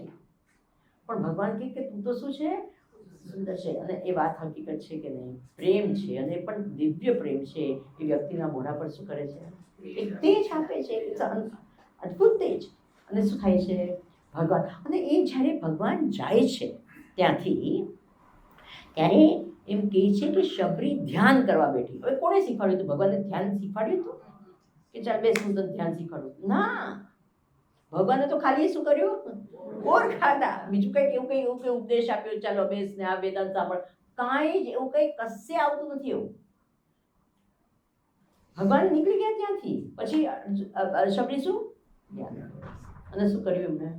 Speaker 2: પણ ભગવાન કહે કે તું તો શું છે? સુંદર છે. અને એ વાત હકીકત છે કે નહીં? પ્રેમ છે. અને પણ દિવ્ય પ્રેમ છે. એ વ્યક્તિના મોઢા પર શું કરે છે? એક તેજ આપે છે. અદ્ભુત તેજ. અને શું થાય છે? ભગવાન. અને એ જ્યારે ભગવાન જાય છે ત્યાંથી, ત્યારે એમ કહે છે કે શબરી ધ્યાન કરવા બેઠી. હવે કોણે શીખવાડ્યું હતું? ભગવાને ધ્યાન શીખવાડ્યું હતું કે ચાલ બેસ હું તને ધ્યાન શીખવાડું? ના, ભગવાને તો ખાલી શું કર્યું? ઓર ખાધા. બીજું કંઈક એવું કંઈ ઉપદેશ આપ્યો, ચાલો બેસ ને આ વેદાંત સાંભળ. કાંઈ જ એવું કંઈ કશે આવતું નથી એવું. ભગવાન નીકળી ગયા ત્યાંથી. પછી શબરી શું ધ્યાન, અને શું કર્યું એમને?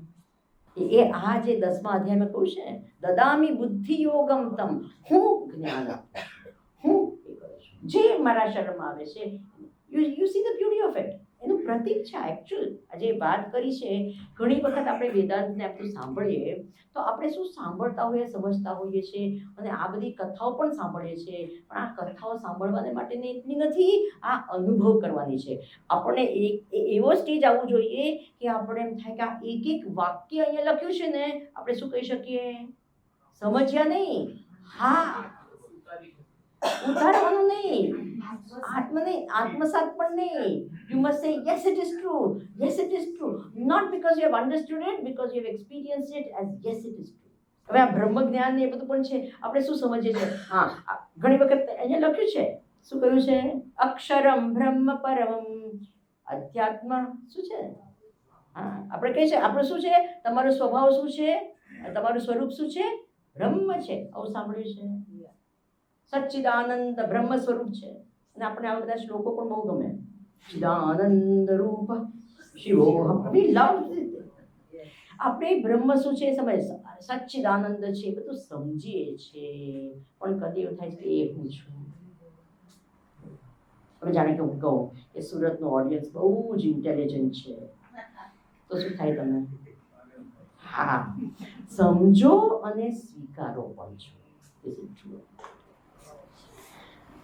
Speaker 2: એ આ જે 10મા અધ્યાયમાં કહું છે, દદામી બુદ્ધિ યોગમ તમ, હું જ્ઞાન આપું, હું એ કરું છું જે મારા શરણમાં આવે છે. You see the beauty of it. એનું પ્રતીક છે એકચ્યુઅલ. આજે વાત કરી છે, ઘણી વખત આપણે વેદાંતને આપણે સાંભળીએ તો આપણે શું સાંભળતા હોઈએ, સમજતા હોઈએ છીએ, અને આ બધી કથાઓ પણ સાંભળીએ છીએ, પણ આ કથાઓ સાંભળવાને માટેની એટલી નથી, આ અનુભવ કરવાની છે. આપણને એવો સ્ટેજ આવવું જોઈએ કે આપણે એમ થાય કે આ એક વાક્ય અહીંયા લખ્યું છે ને, આપણે શું કહી શકીએ? સમજ્યા નહીં, હા, ઉતારવાનું નહીં, આત્મસાત પણ નહીં. You must say, yes, it is true. Yes, it is true. Not because you have understood it, because you have experienced it as yes, it is true. હવે આ બ્રહ્મ જ્ઞાન ને એ બધું પણ છે. આપણે શું સમજીએ છીએ? હા, ઘણી વખત અહીંયા લખ્યું છે, શું કહ્યું છે? અક્ષરમ બ્રહ્મ પરમ અધ્યાત્મ. શું છે? હા, આપણે કહીએ છીએ આપણું શું છે? તમારો સ્વભાવ શું છે? તમારું સ્વરૂપ શું છે? બ્રહ્મ છે. આવું સાંભળ્યું છે? સચ્ચિદાનંદ બ્રહ્મ સ્વરૂપ છે. અને આપણે આ બધા શ્લોકો પણ બહુ ગમે. ચિદાનંદ રૂપ શિવોહમ. We love it. આપણે બ્રહ્મ શું છે સમજ, સચ્ચિદાનંદ છે, બધું સમજીએ છીએ, પણ કદી એવું થાય છે કે એ હું છું. હવે જાણે કે હું કહું કે સુરતનું ઓડિયન્સ બહુ જ ઇન્ટેલિજન્ટ છે, તો શું થાય તમે? હા, સમજો અને સ્વીકારો પણ છો.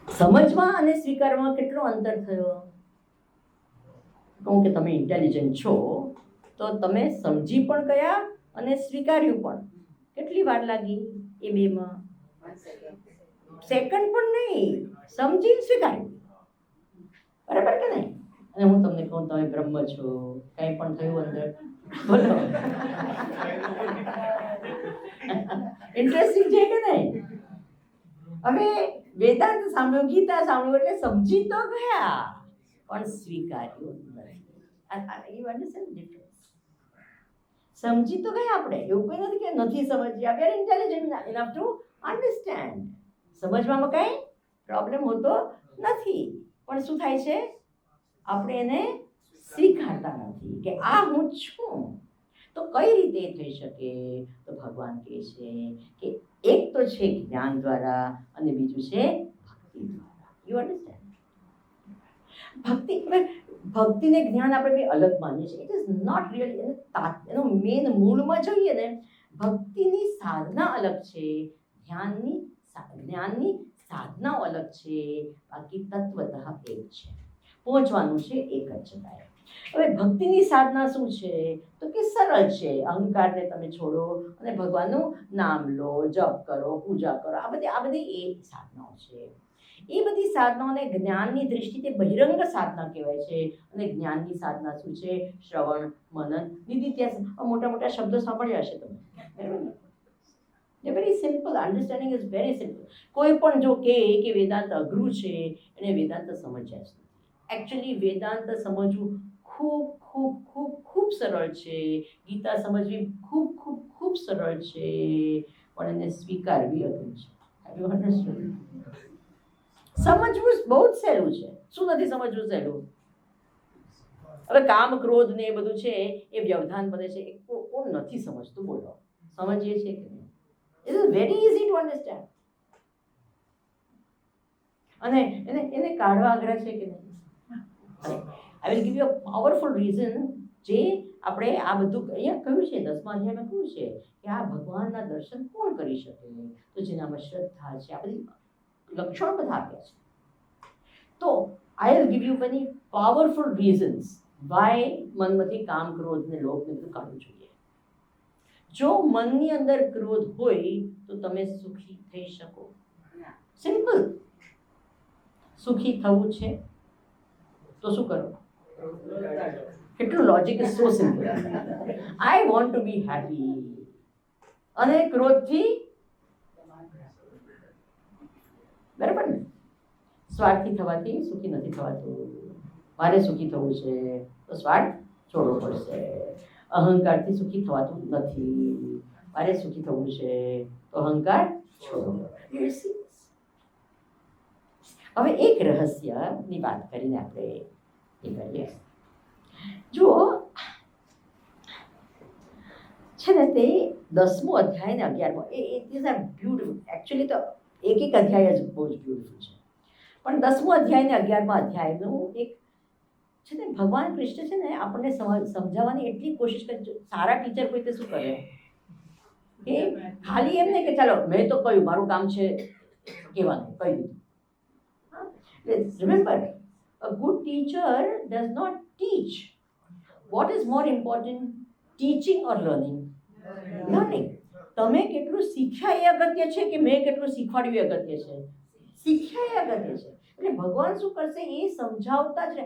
Speaker 2: સમજવા અને સ્વીકારવામાં કેટલો અંતર થયો? કહું કે તમે ઇન્ટેલિજન્ટ છો તો તમે સમજી પણ ગયા અને સ્વીકાર્યું પણ. કેટલી વાર લાગી એ બેમાં? સેકન્ડ પણ નહીં, સમજી સ્વીકાર્યું. બરાબર કે નહીં? અને હું તમને કહું તમે બ્રહ્મ છો, કંઈ પણ થયું અંદર? બોલો, ઇન્ટરેસ્ટિંગ છે કે નહીં? હવે વેદાંત સાંભળ્યું, ગીતા સાંભળ્યું એટલે સમજી તો ગયા પણ સ્વીકાર્યું નથી. You understand difference? સમજી તો ગયા આપણે, એવું કોઈ નથી કે નથી સમજ્યા. We are intelligent enough to understand. સમજવામાં કંઈ પ્રોબ્લેમ હોતો નથી, પણ શું થાય છે? આપણે એને સ્વીકારતા નથી કે આ હું છું. તો કઈ રીતે થઈ શકે? તો ભગવાન કહે છે કે એક તો છે જ્ઞાન દ્વારા અને બીજું છે ભક્તિ દ્વારા. You understand? ભક્તિને જ્ઞાન આપણે બે અલગ માનીએ છીએ. It is not really. એનો મેન મૂળમાં જોઈએ ને, ભક્તિની સાધના અલગ છે, જ્ઞાનની સાધનાઓ અલગ છે, બાકી તત્વતઃ એક છે. પહોંચવાનું છે એક જ જગ્યાએ. હવે ભક્તિની સાધના શું છે? તો કે સરળ છે. અહંકારને તમે છોડો અને ભગવાનનું નામ લો, જપ કરો, પૂજા કરો. આ બધી એ સાધનાઓ છે. એ બધી સાધનાઓને જ્ઞાનની દ્રષ્ટિથી બહિરંગ સાધના કહેવાય છે. અને જ્ઞાનની સાધના શું છે? શ્રવણ, મનન, નિધિધ્યાસન. મોટા મોટા શબ્દો સાંભળ્યા હશે તમે, બરાબર ને? એ very simple. Understanding is very simple. કોઈ પણ જો કહે કે વેદાંત અઘરું છે, એને વેદાંત સમજ્યા છે. એકચ્યુઅલી વેદાંત સમજવું ખૂબ ખૂબ ખૂબ ખૂબ સરળ છે. ગીતા સમજવી ખૂબ ખૂબ ખૂબ સરળ છે, પણ એને સ્વીકારવી અઘરું છે. સમજવું બહુ જ સહેલું છે. શું નથી સમજવું સહેલું? હવે કામ, ક્રોધ ને એ બધું છે, એ વ્યવધાન બધે છે, એ કોણ નથી સમજતું? બોલો, સમજીએ છીએ કે નહીં? It is very easy to understand. અને એને કાઢવા અઘરા છે કે નહીં? આઈ will give you a powerful reason. જે આપણે આ બધું અહીંયા કહ્યું છે, 10મા અધ્યાયમાં કહ્યું છે કે આ ભગવાનના દર્શન કોણ કરી શકે? તો જેનામાં શ્રદ્ધા છે. આ બધી લક્ષણો બધા આપ્યા છે. તો I will give you many powerful reasons why મનમાંથી કામ, ક્રોધ ને લોભ ને બધું કાઢવું જોઈએ. જો મનની અંદર ક્રોધ હોય તો તમે સુખી થઈ શકો? સિમ્પલ. સુખી થવું છે તો શું કરો? કેટલું logic is so simple. I want to B happy. અને ક્રોધથી બરાબર ને, સ્વાર્થી થવાથી સુખી નથી થવાતું. મારે સુખી થવું છે તો સ્વાર્થ છોડવો પડશે. અહંકારથી સુખી થવાતું નથી. મારે સુખી થવું છે તો અહંકાર છોડવો પડશે. હવે એક રહસ્યની વાત કરીને આપણે એ કરીએ. જુઓ છે ને, તે 10મો અધ્યાય ને 11મો it is a beautiful. Actually તો એક અધ્યાય જ બહુ જ બ્યુટીફુલ છે, પણ 10મો અધ્યાય ને 11મા અધ્યાયનું એક છે ને, ભગવાન કૃષ્ણ છે ને આપણને સમજાવવાની એટલી કોશિશ કરે. સારા ટીચર કોઈ તે શું કરે કે ખાલી એમ નહીં કે ચાલો મેં તો કહ્યું મારું કામ છે કહેવાનું, કહી દીધું. Remember, a good teacher does not teach. What is more important, teaching or learning? Learning. તમે કેટલું શીખ્યા એ અગત્ય છે કે મેં કેટલું શીખવાડ્યું એ અગત્ય છે? શીખ્યા એ અગત્ય છે. એટલે ભગવાન શું કરશે એ સમજાવતા જ રહે.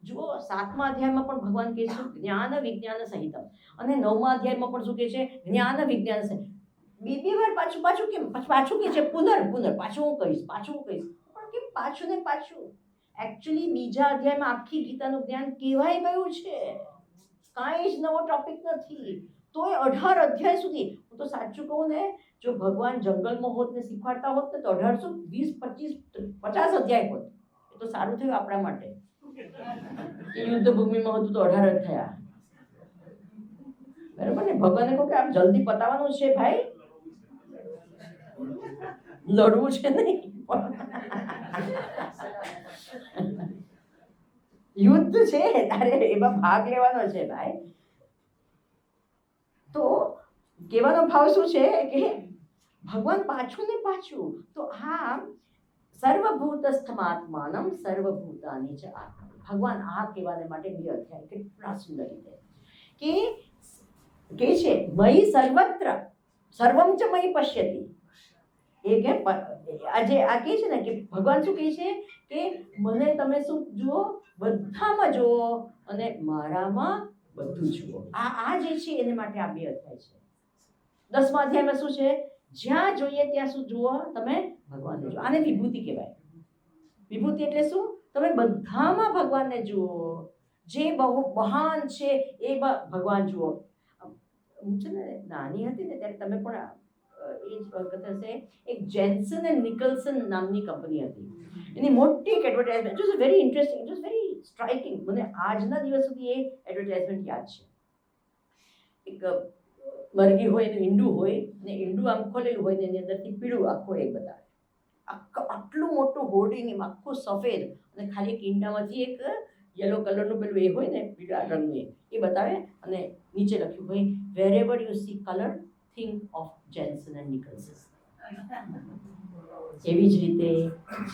Speaker 2: જુઓ 7મા અધ્યાયમાં પણ ભગવાન કહે છે જ્ઞાન વિજ્ઞાન સહિતમ, અને 9મા અધ્યાયમાં પણ શું કહે છે? જ્ઞાન વિજ્ઞાન સહિત. બે વાર પાછું કેમ પાછું કહે છે? પુનર પાછું હું કહીશ. કે પાછું ને પાછું. એકચ્યુઅલી બીજા અધ્યાયમાં આખી ગીતાનું જ્ઞાન કહેવાય ગયું છે. કાંઈ જ નવો ટોપિક નથી. તોય 18 અધ્યાય સુધી, હું તો સાચું કહું ને, જો ભગવાન જંગલમાં હોત ને શીખવાડતા હોત ને તો 1820, 25, 50 અધ્યાય હોત. એ તો સારું થયું આપણા માટે. યુદ્ધ ભૂમિમાં હતું તો 18 જ થયા. બરાબર ને? ભગવાને કહ્યું કે આમ જલ્દી પતાવવાનું છે ભાઈ, લડવું છે નહીં. યુદ્ધ છે, તારે એમાં ભાગ લેવાનો છે ભાઈ. તો કહેવાનો ભાવ શું છે કે ભગવાન પાછું ને પાછું. તો આ સર્વભૂતસ્થમાત્માનમ સર્વભૂતાની ચ આત્મા. ભગવાન આ કહેવાને માટે 2 અધ્યાય કેટલા સુંદર રીતે કે છે મયી સર્વત્ર સર્વમ ચ મયી પશ્યતિ. એ કે આજે આ કહે છે ને કે ભગવાન શું કહે છે કે મને તમે શું જુઓ? બધામાં જુઓ અને મારામાં બધું જુઓ. આ જે છે એને માટે આ 2 અધ્યાય છે. 10મા અધ્યાયમાં શું છે? જ્યાં જોઈએ ત્યાં શું જુઓ તમે? ભગવાનને જુઓ. આને વિભૂતિ કહેવાય. વિભૂતિ એટલે શું? તમે બધામાં ભગવાનને જુઓ. જે બહુ મહાન છે એ ભગવાન જુઓ. હું છે ને નાની હતી ને ત્યારે તમે પણ એ જ વખત હશે, એક જેન્સન એન્ડ નિકલ્સન નામની કંપની હતી. એની મોટી એક advertisement. It was very interesting, it was very striking. મને આજના દિવસ સુધી એ એડવર્ટાઇઝમેન્ટ યાદ છે. એક મરઘી હોય એનું ઈંડું હોય ને ઈંડું આમ ખોલેલું હોય ને એની અંદરથી પીળું આખું એક બતાવે. આટલું મોટું હોર્ડિંગ, એમાં આખું સફેદ અને ખાલી એક ઈંડામાંથી એક યલો કલરનું પેલું એ હોય ને પીળા રંગનું એ બતાવે અને નીચે લખ્યું હોય wherever you see colour think of Jenson and Nicholson. એવી જ રીતે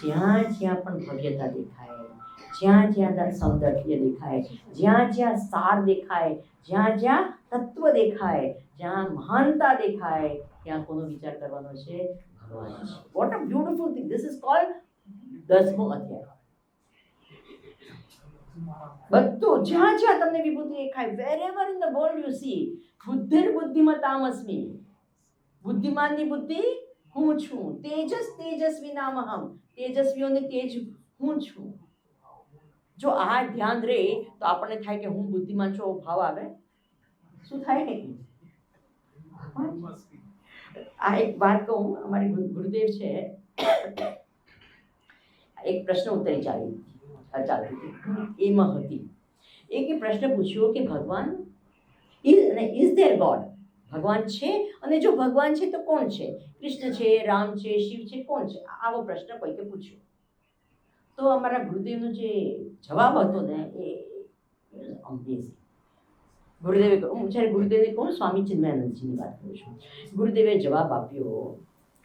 Speaker 2: જ્યાં જ્યાં પણ ભવ્યતા દેખાય, જ્યાં જ્યાં સૌંદર્ય દેખાય, જ્યાં જ્યાં સાર દેખાય, જ્યાં જ્યાં તત્વ દેખાય, જ્યાં મહાનતા દેખાય, ત્યાં કોનો વિચાર કરવાનો છે? ભગવાન છે. What a beautiful thing. This is called 10મો અધ્યાય. બધું જ્યાં જ્યાં તમને વિભૂતિ દેખાય, wherever in the world you see બુદ્ધિર બુદ્ધિમતામસ્મિ. બુદ્ધિમાનની બુદ્ધિ હું છું. તેજસ તેજસ્વી નામહમ. તેજસ્વીઓની તેજ હું છું. જો આ ધ્યાન રહે તો આપણને થાય કે હું બુદ્ધિમાન છું, ભાવ આવે. શું થાય? આ એક વાત કહું, અમારી ગુરુદેવ છે, એક પ્રશ્ન ઉત્તરી ચાલતી હતી એમાં હતી. એક પ્રશ્ન પૂછ્યો કે ભગવાન ઇઝ ધેર ગોડ? ભગવાન છે, અને જો ભગવાન છે તો કોણ છે? કૃષ્ણ છે, રામ છે, શિવ છે, કોણ છે? આવો પ્રશ્ન કોઈકે પૂછ્યો. તો અમારા ગુરુદેવનો જે જવાબ હતો ને એ અમેઝિંગ. ગુરુદેવે કહ્યું, જ્યારે ગુરુદેવે કહું સ્વામી ચિન્મયાનંદજીની વાત કરું છું, ગુરુદેવે જવાબ આપ્યો,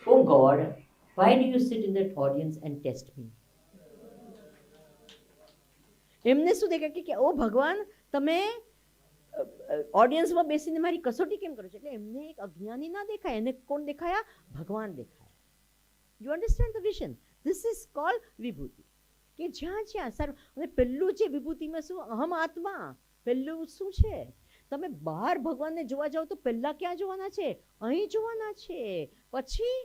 Speaker 2: oh God, why do you sit in that audience and test me? એમને શું દેખાય કે ઓ ભગવાન, તમે ઓડિયન્સમાં બેસીને મારી કસોટી કેમ કરો છો? એટલે એમને એક અજ્ઞાની ના દેખાય, એને કોણ દેખાયા? ભગવાન દેખાયા. You understand the vision? This is called vibhuti. કે જ્યાં જ્યાં સર્વ. અને પહેલું જે વિભૂતિમાં શું? અહમ આત્મા.
Speaker 3: પહેલું શું છે? તમે બહાર ભગવાનને જોવા જાઓ તો પહેલા ક્યાં જોવાના છે? અહીં જોવાના છે. પછી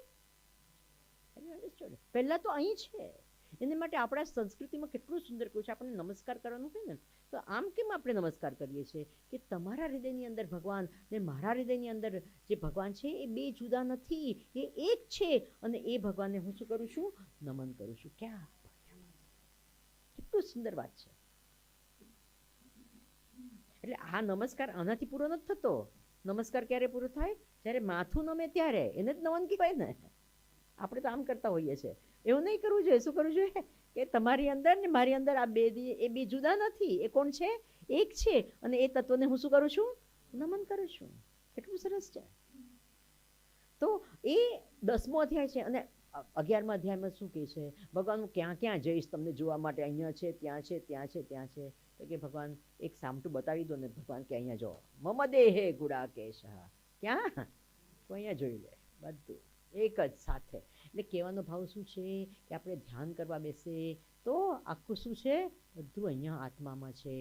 Speaker 3: પહેલા તો અહીં છે. એને માટે આપણા સંસ્કૃતિમાં કેટલું સુંદર કહ્યું છે. આપણને નમસ્કાર કરવાનું હોય ને, તો આમ કેમ આપણે નમસ્કાર કરીએ છીએ કે તમારા હૃદયની અંદર ભગવાન ને મારા હૃદયની અંદર જે ભગવાન છે એ બે જુદા નથી, એ એક છે. અને એ ભગવાનને હું શું કરું છું? નમન કરું છું. ક્યાં કેટલું સુંદર વાત છે. એટલે આ નમસ્કાર આનાથી પૂરો નથી થતો. નમસ્કાર ક્યારે પૂરો થાય? જ્યારે માથું નમે ત્યારે. એને જ નમન કહેવાય ને. આપણે તો આમ કરતા હોઈએ છીએ. એવું નહીં કરવું જોઈએ. શું કરવું જોઈએ? કે તમારી અંદર ને મારી અંદર આ બે એ બે જુદા નથી. એ કોણ છે? એક છે. અને એ તત્વને હું શું કરું છું? નમન કરું છું. કેટલું સરસ છે. તો એ 10મો અધ્યાય છે. અને 11મા અધ્યાયમાં શું કહે છે? ભગવાન હું ક્યાં ક્યાં જઈશ તમને જોવા માટે? અહીંયા છે, ત્યાં છે, ત્યાં છે, ત્યાં છે. તો કે ભગવાન એક સામટું બતાવી દો ને. ભગવાન કે અહીંયા જો મમ દેહે ગુડાકેશ. ક્યાં? તો અહીંયા જોઈ લે બધું એક જ સાથે. એટલે કહેવાનો ભાવ શું છે? કે આપણે ધ્યાન કરવા બેસે તો આખું શું છે? બધું અહીંયા આત્મામાં છે.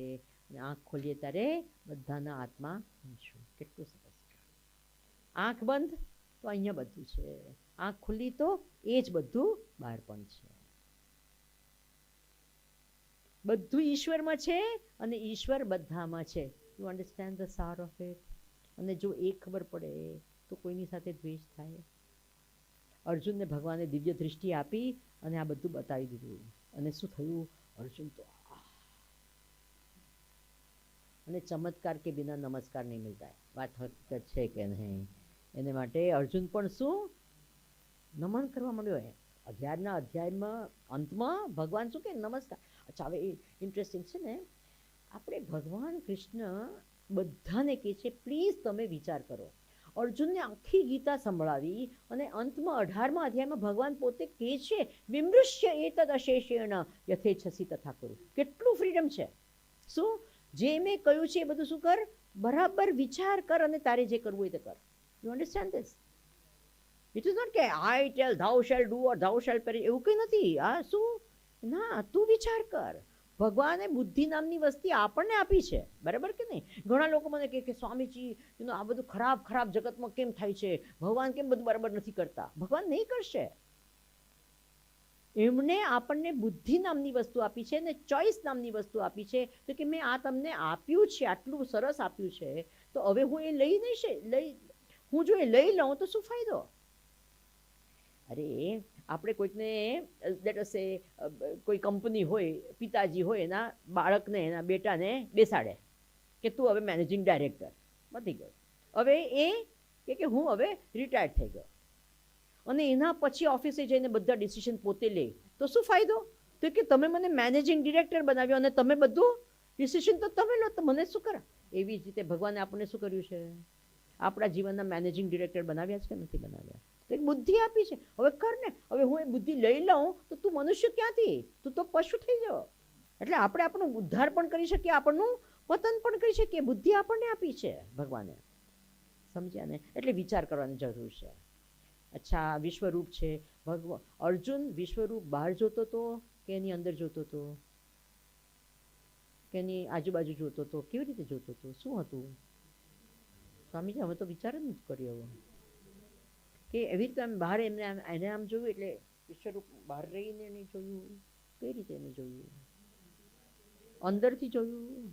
Speaker 3: અને આંખ ખોલીએ ત્યારે બધાના આત્મા છું. કેટલું સરસ છે. આંખ બંધ તો અહીંયા બધું છે. આંખ ખુલ્લી તો એ જ બધું બહાર પણ છે. બધું ઈશ્વરમાં છે અને ઈશ્વર બધામાં છે. યુ અન્ડરસ્ટેન્ડ ધ સાર ઓફ ઇટ? અને જો એ ખબર પડે તો કોઈની સાથે દ્વેષ થાય? અર્જુનને ભગવાને દિવ્ય દૃષ્ટિ આપી અને આ બધું બતાવી દીધું. અને શું થયું? અર્જુન તો અને ચમત્કાર કે બિના નમસ્કાર નહીં મિલતા. વાત હકીકત છે કે નહીં? એને માટે અર્જુન પણ શું નમન કરવા માંડ્યો. 11ના અધ્યાયમાં અંતમાં ભગવાન શું કે? નમસ્કાર. અચ્છા, હવે એ ઇન્ટરેસ્ટિંગ છે ને. આપણે ભગવાન કૃષ્ણ બધાને કહે છે પ્લીઝ તમે વિચાર કરો. અર્જુનને આખી ગીતા સંભળાવી અને અંતમાં 18મા અધ્યાયમાં ભગવાન પોતે કહે છે વિમૃશ્ય એતદ અશેષેણ યથેચ્છસી તથા કુરુ. કેટલું ફ્રીડમ છે. શું? જે મેં કહ્યું છે એ બધું શું કર? બરાબર વિચાર કર અને તારે જે કરવું હોય તે કર. You understand this? It is not કે આઈ ટેલ ધા શેલ ડુ ઓર ધા શેલ પેરિશ. એવું કંઈ નથી. આ શું? ના, તું વિચાર કર. ભગવાને બુદ્ધિ નામની વસ્તી આપણને આપી છે. બરાબર કે નહીં? ઘણા લોકો મને કહે કે સ્વામીજી આ બધું ખરાબ ખરાબ જગતમાં કેમ થાય છે? ભગવાન કેમ બધું બરાબર નથી કરતા? ભગવાન નહીં કરશે. એમણે આપણને બુદ્ધિ નામની વસ્તુ આપી છે ને ચોઈસ નામની વસ્તુ આપી છે. તો કે મેં આ તમને આપ્યું છે, આટલું સરસ આપ્યું છે, તો હવે હું એ હું જો એ લઈ લઉં તો શું ફાયદો? અરે આપણે કોઈકને સે કોઈ કંપની હોય, પિતાજી હોય, એના બાળકને એના બેટાને બેસાડે કે તું હવે મેનેજિંગ ડાયરેક્ટર બની ગયો. હવે એ કે હું હવે રિટાયર્ડ થઈ ગયો અને એના પછી ઓફિસે જઈને બધા ડિસિઝન પોતે લે તો શું ફાયદો? તો કે તમે મને મેનેજિંગ ડિરેક્ટર બનાવ્યો અને તમે બધું ડિસિઝન તો તમે લો, તો મને શું કરા? એવી જ રીતે ભગવાને આપણને શું કર્યું છે? આપણા જીવનના મેનેજિંગ ડિરેક્ટર બનાવ્યા છે કે નથી બનાવ્યા? તો એક બુદ્ધિ આપી છે. હવે કર ને. હવે હું એ બુદ્ધિ લઈ લઉં તો તું મનુષ્ય ક્યાંથી? તું તો પશુ થઈ જાવ. એટલે આપણે આપણો ઉદ્ધાર પણ કરી શકીએ, આપણનું પતન પણ કરી શકીએ. બુદ્ધિ આપણને આપી છે ભગવાને. સમજ્યા ને? એટલે વિચાર કરવાની જરૂર છે. અચ્છા, વિશ્વરૂપ છે. ભગવાન અર્જુન વિશ્વરૂપ બહાર જોતો હતો કે એની અંદર જોતો હતો કે એની આજુબાજુ જોતો હતો? કેવી રીતે જોતો હતો? શું હતું? સ્વામીજી અમે તો વિચાર જ નથી કર્યો કે એવી રીતે આમ બહાર એને આમ જોયું એટલે વિશ્વરૂપ બહાર રહીને એને જોયું. કઈ રીતે એને જોયું? અંદરથી જોયું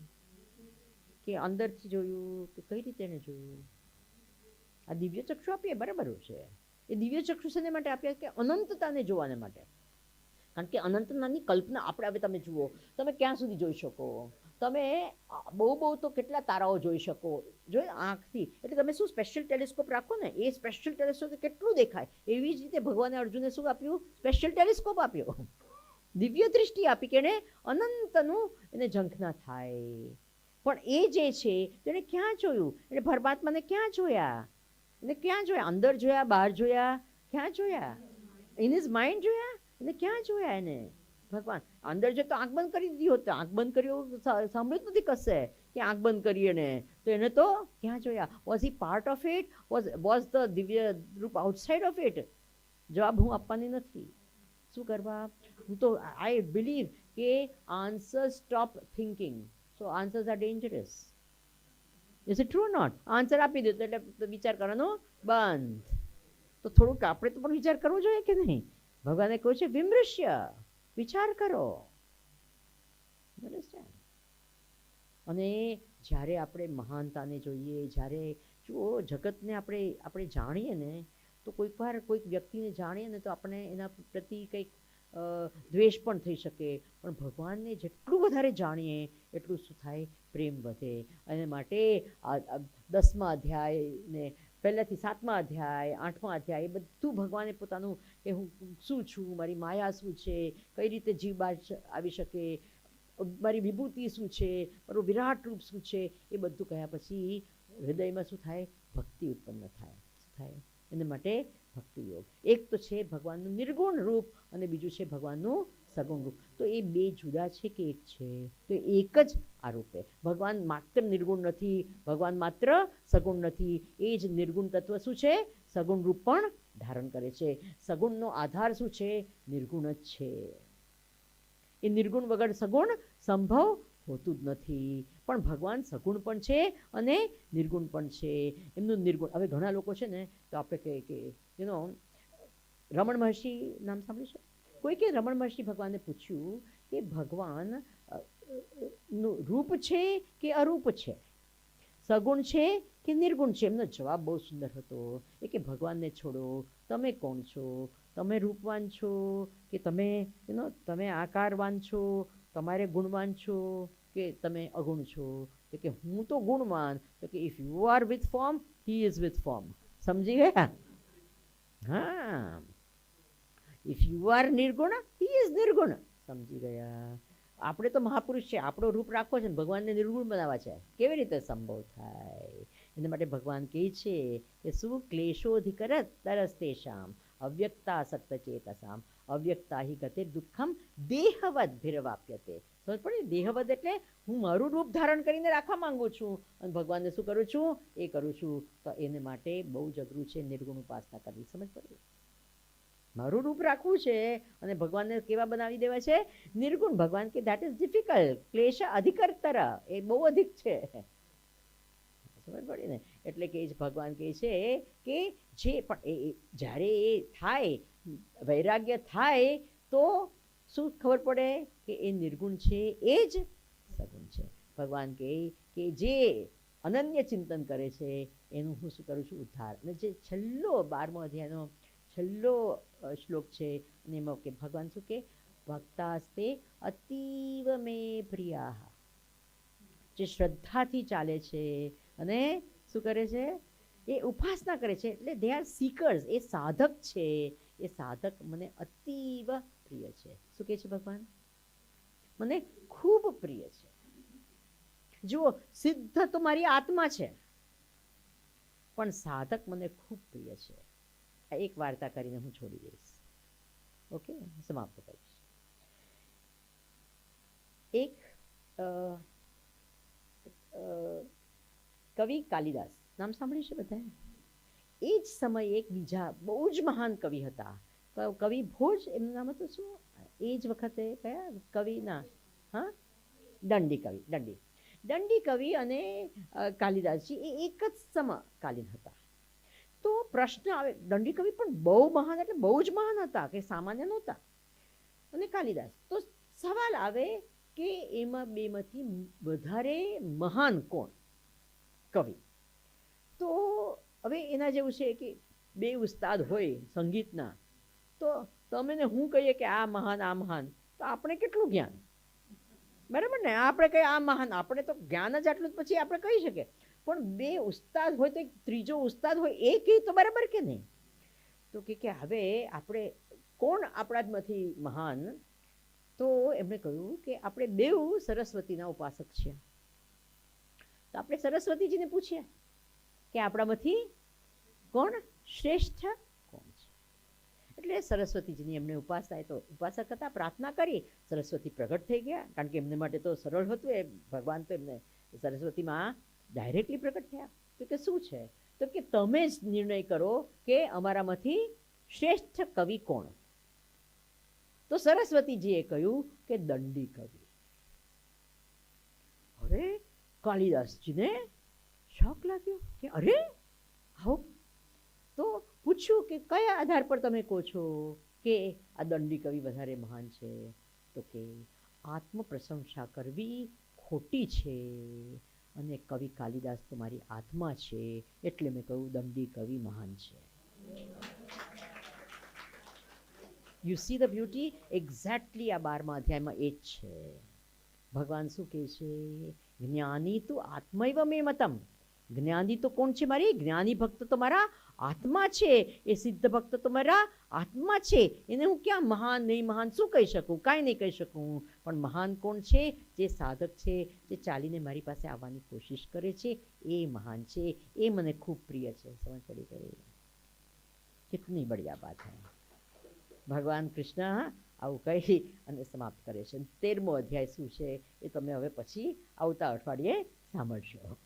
Speaker 3: કે અંદરથી જોયું કે કઈ રીતે એને જોયું? આ દિવ્ય ચક્ષુ આપીએ બરાબર છે. એ દિવ્ય ચક્ષુ શેને માટે આપ્યા? કે અનંતતાને જોવાને માટે. કારણ કે અનંતતાની કલ્પના આપણે હવે તમે જુઓ, તમે ક્યાં સુધી જોઈ શકો? તમે બહુ તો કેટલા તારાઓ જોઈ શકો જોઈ આંખથી. એટલે તમે શું સ્પેશિયલ ટેલિસ્કોપ રાખો ને, એ સ્પેશિયલ ટેલિસ્કોપ કેટલું દેખાય. એવી જ રીતે ભગવાને અર્જુનને શું આપ્યું? સ્પેશિયલ ટેલિસ્કોપ આપ્યો. દિવ્ય દૃષ્ટિ આપી કે એને અનંતનું એને ઝંખના થાય. પણ એ જે છે તેને ક્યાં જોયું? એટલે પરમાત્માને ક્યાં જોયા? એને ક્યાં જોયા? અંદર જોયા? બહાર જોયા? ક્યાં જોયા? ઇન હિઝ માઇન્ડ જોયા? એને ક્યાં જોયા? એને ભગવાન અંદર જો તો આંખ બંધ કરી દીધી હોત, આંખ બંધ કર્યું સાંભળ્યું જ નથી કશે કે આંખ બંધ કરીએ ને, તો એને તો ક્યાં જોયા? Was he part of it? Was the દિવ્ય રૂપ આઉટસાઇડ ઓફ ઇટ? જવાબ હું આપવાની નથી. શું કરવા? હું તો આઈ બિલીવ કે answer stop thinking. So answers are dangerous. Is it true not? Answer આપી દો એટલે વિચાર કરવાનો બંધ. તો થોડુંક આપણે તો પણ વિચાર કરવો જોઈએ કે નહીં? ભગવાને કહ્યું છે વિમૃશ્ય, વિચાર કરો. અન્ડરસ્ટેન્ડ? અને જ્યારે આપણે મહાનતાને જોઈએ, જ્યારે જુઓ જગતને આપણે જાણીએ ને, તો કોઈક વાર કોઈક વ્યક્તિને જાણીએ ને તો આપણે એના પ્રતિ કંઈક દ્વેષ પણ થઈ શકે, પણ ભગવાનને જેટલું વધારે જાણીએ એટલું શું થાય? પ્રેમ વધે. અને માટે આ 10મા અધ્યાયને પહેલાંથી 7મા અધ્યાય, 8મા અધ્યાય એ બધું ભગવાને પોતાનું કે હું શું છું, મારી માયા શું છે, કઈ રીતે જીવ બહાર આવી શકે, મારી વિભૂતિ શું છે, મારું વિરાટ રૂપ શું છે, એ બધું કહ્યા પછી હૃદયમાં શું થાય? ભક્તિ ઉત્પન્ન થાય. શું થાય? એના માટે ભક્તિ યોગ. એક તો છે ભગવાનનું નિર્ગુણ રૂપ અને બીજું છે ભગવાનનું સગુણ રૂપ. તો એ બે જુદા છે કે એક છે? તો એક જ આ રૂપે. ભગવાન માત્ર નિર્ગુણ નથી, ભગવાન માત્ર સગુણ નથી. એ જ નિર્ગુણ તત્વ શું છે? સગુણ રૂપ પણ ધારણ કરે છે. સગુણનો આધાર શું છે? નિર્ગુણ જ છે. એ નિર્ગુણ વગર સગુણ સંભવ હોતું જ નથી. પણ ભગવાન સગુણ પણ છે અને નિર્ગુણ પણ છે. એમનું નિર્ગુણ, હવે ઘણા લોકો છે ને તો આપણે કહીએ કે રમણ મહર્ષિ નામ સાંભળ્યું છે? કોઈકે રમણ મહર્ષિ ભગવાનને પૂછ્યું કે ભગવાન નું રૂપ છે કે અરૂપ છે, સગુણ છે કે નિર્ગુણ છે? એમનો જવાબ બહુ સુંદર હતો. એ કે ભગવાનને છોડો, તમે કોણ છો? તમે રૂપવાન છો કે તમે આકારવાન છો, તમારે ગુણવાન છો કે તમે અગુણ છો? તો કે હું તો ગુણવાન. તો કે if you are with form, he is with form. સમજી ગયા? હા, ઇફ યુ આર નિર્ગુણ, હી ઇઝ નિર્ગુણ. સમજી ગયા? આપણે તો મહાપુરુષ છે, આપણો રૂપ રાખવો છે, ભગવાનને નિર્ગુણ બનાવવા છે. કેવી રીતે સંભવ થાય? એના માટે ભગવાન કહે છે કે શું ક્લેશોધિકરત તરસ્તેષામ અવ્યક્તા સક્ત ચેતસામ અવ્યક્તા હિ ગતે દુઃખમ દેહવદ ભિરવાપ્યતે. સમજ પડી? દેહવદ એટલે હું મારું રૂપ ધારણ કરીને રાખવા માંગુ છું અને ભગવાનને શું કરું છું? એ કરું છું. તો એને માટે બહુ જ અઘરું છે નિર્ગુણ ઉપાસના કરવી. સમજ પડી? મારું રૂપ રાખવું છે અને ભગવાનને કેવા બનાવી દેવા છે? નિર્ગુણ. ભગવાન કે ધેટ ઇઝ ડિફિકલ્ટ. ક્લેશ અધિકતર, એ બહુ અધિક છે. સમજ પડી ને? એટલે કે ભગવાન કહે છે કે જે પણ જ્યારે એ થાય, વૈરાગ્ય થાય, તો શું ખબર પડે કે એ નિર્ગુણ છે, એ જ સગુણ છે. ભગવાન કહે કે જે અનન્ય ચિંતન કરે છે એનું હું શું કરું છું? ઉદ્ધાર. અને જે છેલ્લો 12મો અધ્યાયનો છેલ્લો શ્લોક છે અને એમાં કે ભગવાન શું કે ભક્તાસ્તે અતીવ મે પ્રિયા. જે શ્રદ્ધાથી ચાલે છે અને શું કરે છે? એ ઉપાસના કરે છે. એટલે દે આર સીકર્સ. એ સાધક છે. એ સાધક મને અતીવ પ્રિય છે. શું કહે છે ભગવાન? મને ખૂબ પ્રિય છે. જુઓ, સિદ્ધ તો મારી આત્મા છે, પણ સાધક મને ખૂબ પ્રિય છે. આ એક વાર્તા કરીને હું છોડી દઈશ. ઓકે, સમાપ્ત કરીશ. એક કવિ કાલિદાસ નામ સાંભળ્યું છે બધાએ? એ જ સમયે એક બીજા બહુ જ મહાન કવિ હતા, કવિ ભોજ. એમનું નામ હતું શું? એ જ વખતે કયા કવિના? હા, દંડી કવિ. દંડી કવિ અને કાલિદાસજી એ એક જ સમકાલીન હતા. તો પ્રશ્ન આવે, દંડી કવિ પણ બહુ મહાન, એટલે બહુ જ મહાન હતા, કે સામાન્ય નહોતા. અને કાલિદાસ. તો સવાલ આવે કે એમાં બેમાંથી વધારે મહાન કોણ? કવિ. તો હવે એના જેવું છે કે બે ઉસ્તાદ હોય સંગીતના, તો તમે ને હું કહીએ કે આ મહાન, તો આપણે કેટલું જ્ઞાન? બરાબર ને? આપણે કહીએ આ મહાન, આપણે તો જ્ઞાન જ આટલું, પછી આપણે કહી શકીએ. પણ બે ઉસ્તાદ હોય તો ત્રીજો ઉસ્તાદ હોય એ કહે તો બરાબર કે નહીં? તો કે હવે આપણે કોણ આપણામાંથી મહાન? તો એમણે કહ્યું કે આપણે બેઉ સરસ્વતીના ઉપાસક છીએ. તો આપણે સરસ્વતીજીને પૂછીએ કે આપણામાંથી કોણ શ્રેષ્ઠ કોણ છે? એટલે સરસ્વતીજીની એમને ઉપાસના, તો ઉપાસક હતા, પ્રાર્થના કરી, સરસ્વતી પ્રગટ થઈ ગયા. કારણ કે એમને માટે તો સરળ હતું. એ ભગવાન તો એમને સરસ્વતીમાં ડાયરેક્ટલી પ્રગટ થયા. તો કે શું છે? તો કે તમે જ નિર્ણય કરો કે અમારામાંથી શ્રેષ્ઠ કવિ કોણ? તો સરસ્વતીજીએ કહ્યું કે દંડી કવિ. હવે કાલિદાસજીને શોક લાગ્યો કે અરે આવો. તો પૂછ્યું કે કયા આધાર પર તમે કહો છો કે આ દંડી કવિ વધારે મહાન છે? તો કે આત્મપ્રશંસા કરવી ખોટી છે અને કવિ કાલિદાસ તો મારી આત્મા છે, એટલે મેં કહ્યું દંડી કવિ મહાન છે. You see the beauty. Exactly આ 12મા અધ્યાયમાં એ જ છે. ભગવાન શું કહે છે? જ્ઞાની તું આત્મૈવ મે મતમ. જ્ઞાની તો કોણ છે મારી? જ્ઞાની ભક્ત તો મારા આત્મા છે. એ સિદ્ધ ભક્ત તો મારા આત્મા છે. એને હું ક્યાં મહાન નહીં મહાન શું કહી શકું? કાંઈ નહીં કહી શકું. પણ મહાન કોણ છે? જે સાધક છે, જે ચાલીને મારી પાસે આવવાની કોશિશ કરે છે, એ મહાન છે. એ મને ખૂબ પ્રિય છે. સમજ પડી ગઈ? કિતની બઢિયા બાત હૈ. ભગવાન કૃષ્ણ આવું કહી અને સમાપ્ત કરે છે. 13મો અધ્યાય શું છે એ તમે હવે પછી આવતા અઠવાડિયે સાંભળશો.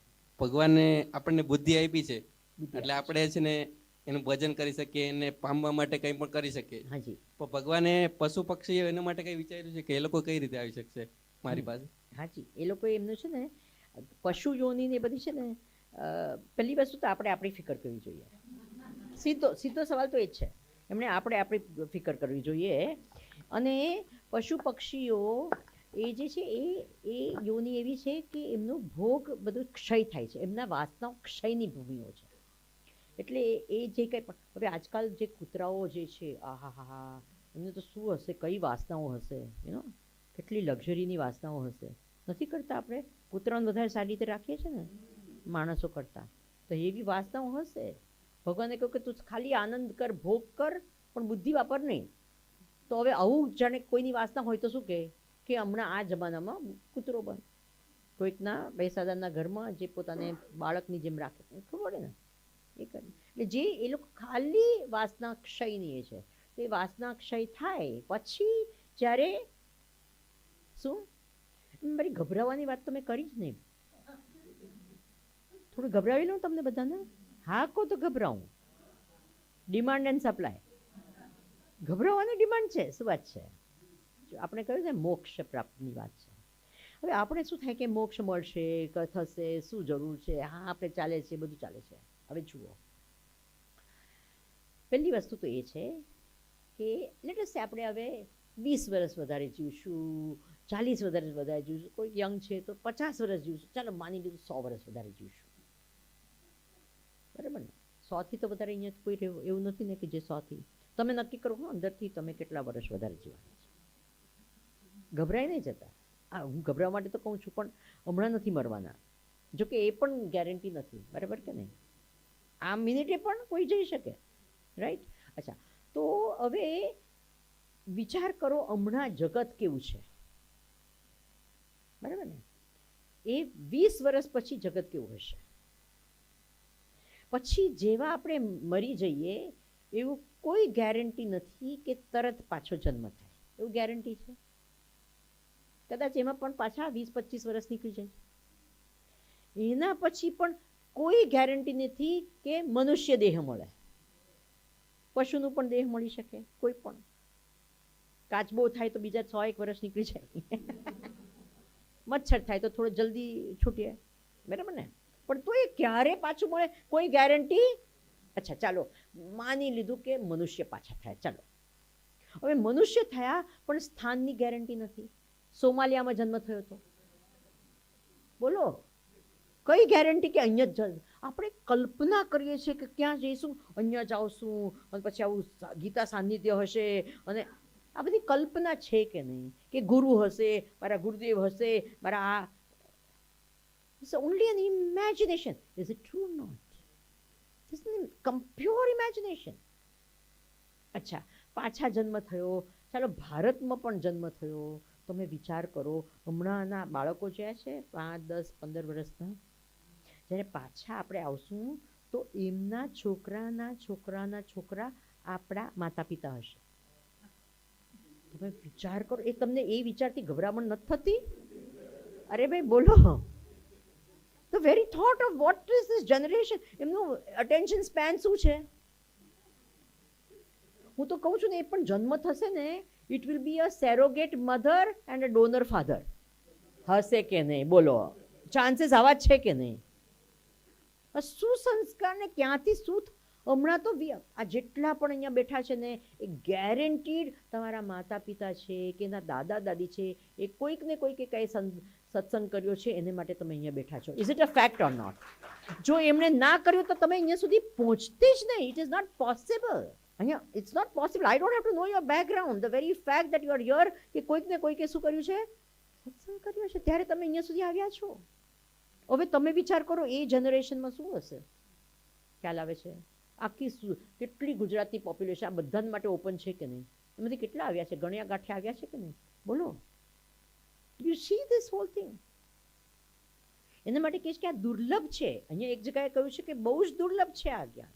Speaker 4: ભગવાને આપણને બુદ્ધિ આપી છે, એટલે આપણે છે ને એનું ભજન કરી શકીએ, એને પામવા માટે કંઈ પણ કરી શકીએ.
Speaker 3: હાજી.
Speaker 4: પણ ભગવાને પશુ પક્ષીઓ એના માટે કંઈ વિચાર્યું છે કે એ લોકો કઈ રીતે આવી શકશે મારી પાસે?
Speaker 3: હાજી. એ લોકો એમનું છે ને પશુ યોની ને બધી છે ને, પહેલી વસ્તુ તો આપણે આપણી ફિકર કરવી જોઈએ. સીધો સવાલ તો એ જ છે. એમણે આપણે આપણી ફિકર કરવી જોઈએ. અને પશુ પક્ષીઓ એ જે છે એ યોની એવી છે કે એમનો ભોગ બધું ક્ષય થાય છે. એમના વાસનાઓ ક્ષયની ભૂમિઓ છે. એટલે એ જે કંઈ પણ હવે આજકાલ જે કૂતરાઓ જે છે, આહાહા, એમને તો શું હશે, કઈ વાસનાઓ હશે, કેટલી લક્ઝરીની વાસનાઓ હશે. નથી કરતા આપણે કૂતરાઓને વધારે સારી રીતે રાખીએ છીએ ને માણસો કરતાં, તો એવી વાસનાઓ હશે. ભગવાને કહ્યું કે તું ખાલી આનંદ કર, ભોગ કર, પણ બુદ્ધિ વાપર નહીં. તો હવે આવું જાણે કોઈની વાસના હોય તો શું કહે કે હમણાં આ જમાનામાં કૂતરો બન. કોઈકના બેસાદારના ઘરમાં જે પોતાને બાળકની જેમ રાખે, ખબર પડે ને એ કરે. એટલે જે એ લોકો ખાલી વાસના ક્ષયની એ છે. તો એ વાસના ક્ષય થાય પછી જ્યારે શું, મારી ગભરાવાની વાત તો મેં કરી જ નહીં. થોડું ગભરાવી લઉં તમને બધાને. હા કહો તો ગભરાવું. Demand and supply. ગભરાવાની ડિમાન્ડ છે. શું વાત છે? આપણે કહ્યું ને મોક્ષ પ્રાપ્તિની વાત છે. હવે આપણે શું થાય કે મોક્ષ મળશે, થશે, શું જરૂર છે, હા આપણે ચાલે છે, બધું ચાલે છે. હવે જુઓ, પહેલી વસ્તુ તો એ છે કે લેટસ આપણે હવે 20 વર્ષ વધારે જીવશું, 40 વર્ષ વધારે જીવશું, કોઈ યંગ છે તો 50 વર્ષ જીવશું, ચાલો માની લીધું 100 વર્ષ વધારે જીવશું. બરાબર ને? 100થી તો વધારે અહીંયા કોઈ એવું નથી ને કે જે 100થી. તમે નક્કી કરો અંદરથી તમે કેટલા વર્ષ વધારે જીવવાના છે. ગભરાઈ નહીં જતા. હું ગભરાવા માટે તો કહું છું, પણ હમણાં નથી મરવાના. જોકે એ પણ ગેરંટી નથી. બરાબર કે નહીં? આ મિનિટે પણ કોઈ જઈ શકે. રાઈટ? અચ્છા, તો હવે વિચાર કરો હમણાં જગત કેવું છે. બરાબર ને? એ 20 વર્ષ પછી જગત કેવું હશે. પછી જેવા આપણે મરી જઈએ એવું કોઈ ગેરંટી નથી કે તરત પાછો જન્મ થાય. એવું ગેરંટી છે? કદાચ એમાં પણ પાછા 20-25 વર્ષ નીકળી જાય. એના પછી પણ કોઈ ગેરંટી નથી કે મનુષ્ય દેહ મળે. પશુનું પણ દેહ મળી શકે, કોઈ પણ. કાચબો થાય તો બીજા 100-1 વર્ષ નીકળી જાય. મચ્છર થાય તો થોડો જલ્દી છૂટે. બરાબર ને? પણ તો એ ક્યારે પાછું મળે કોઈ ગેરંટી. અચ્છા ચાલો માની લીધું કે મનુષ્ય પાછા થયા. ચાલો હવે મનુષ્ય થયા પણ સ્થાનની ગેરંટી નથી. સોમાલિયામાં જન્મ થયો હતો, બોલો કઈ ગેરંટી કે અહીંયા જ આપણે કલ્પના કરીએ છીએ કે ક્યાં જઈશું, અહીંયા જ આવશું અને પછી આવું ગીતા સાનિધ્ય હશે, અને આ બધી કલ્પના છે કે નહીં? કે ગુરુ હશે, મારા ગુરુદેવ હશે, મારા આ. It's only an imagination. Is it true or not? It's pure imagination. અચ્છા, પાછા જન્મ થયો, ચાલો ભારતમાં પણ જન્મ થયો. તમે વિચાર કરો હમણાંના બાળકો જે છે 5, 10, 15 વર્ષના, જ્યારે પાછા આપણે આવશું તો એમના છોકરાના છોકરાના છોકરા આપણા માતા પિતા હશે. તમે વિચાર કરો. એ તમને એ વિચારથી ગભરામણ નથી થતી? અરે ભાઈ બોલો. The very thought of what is this generation, એમનું attention span શું છે? હું તો કહું છું ને, એ પણ જન્મ થશે ને, it will be a surrogate mother and a donor father. હશે કે નહીં બોલો? ચાન્સીસ આવા જ છે કે નહીં? શું સંસ્કારને ક્યાંથી શું હમણાં તો આ જેટલા પણ અહીંયા બેઠા છે ને એ ગેરંટીડ તમારા માતા પિતા છે કે એના દાદા દાદી છે, એ કોઈક ને કોઈકે કંઈ સત્સંગ કર્યો છે એને માટે તમે અહીંયા બેઠા છો. Is it a fact or not? જો એમણે ના કર્યો તો તમે અહીંયા સુધી પહોંચતે જ નહીં. It is not possible. અહીંયા it's not possible. I don't have to know your background. The very fact that you are here, કે કોઈક ને કોઈકે શું કર્યું છે, સત્સંગ કર્યો છે, ત્યારે તમે અહીંયા સુધી આવ્યા છો. હવે તમે વિચાર કરો એ જનરેશનમાં શું હશે. ખ્યાલ આવે છે? આખી કેટલી ગુજરાતની પોપ્યુલેશન આ બધા માટે ઓપન છે કે નહીં? એમાંથી કેટલા આવ્યા છે? ગણ્યા ગાંઠે આવ્યા છે કે નહીં? બોલો. You see this hall thing. એના માટે કહીશ કે આ દુર્લભ છે. અહીંયા એક જગ્યાએ કહ્યું છે કે બહુ જ દુર્લભ છે આ જ્ઞાન.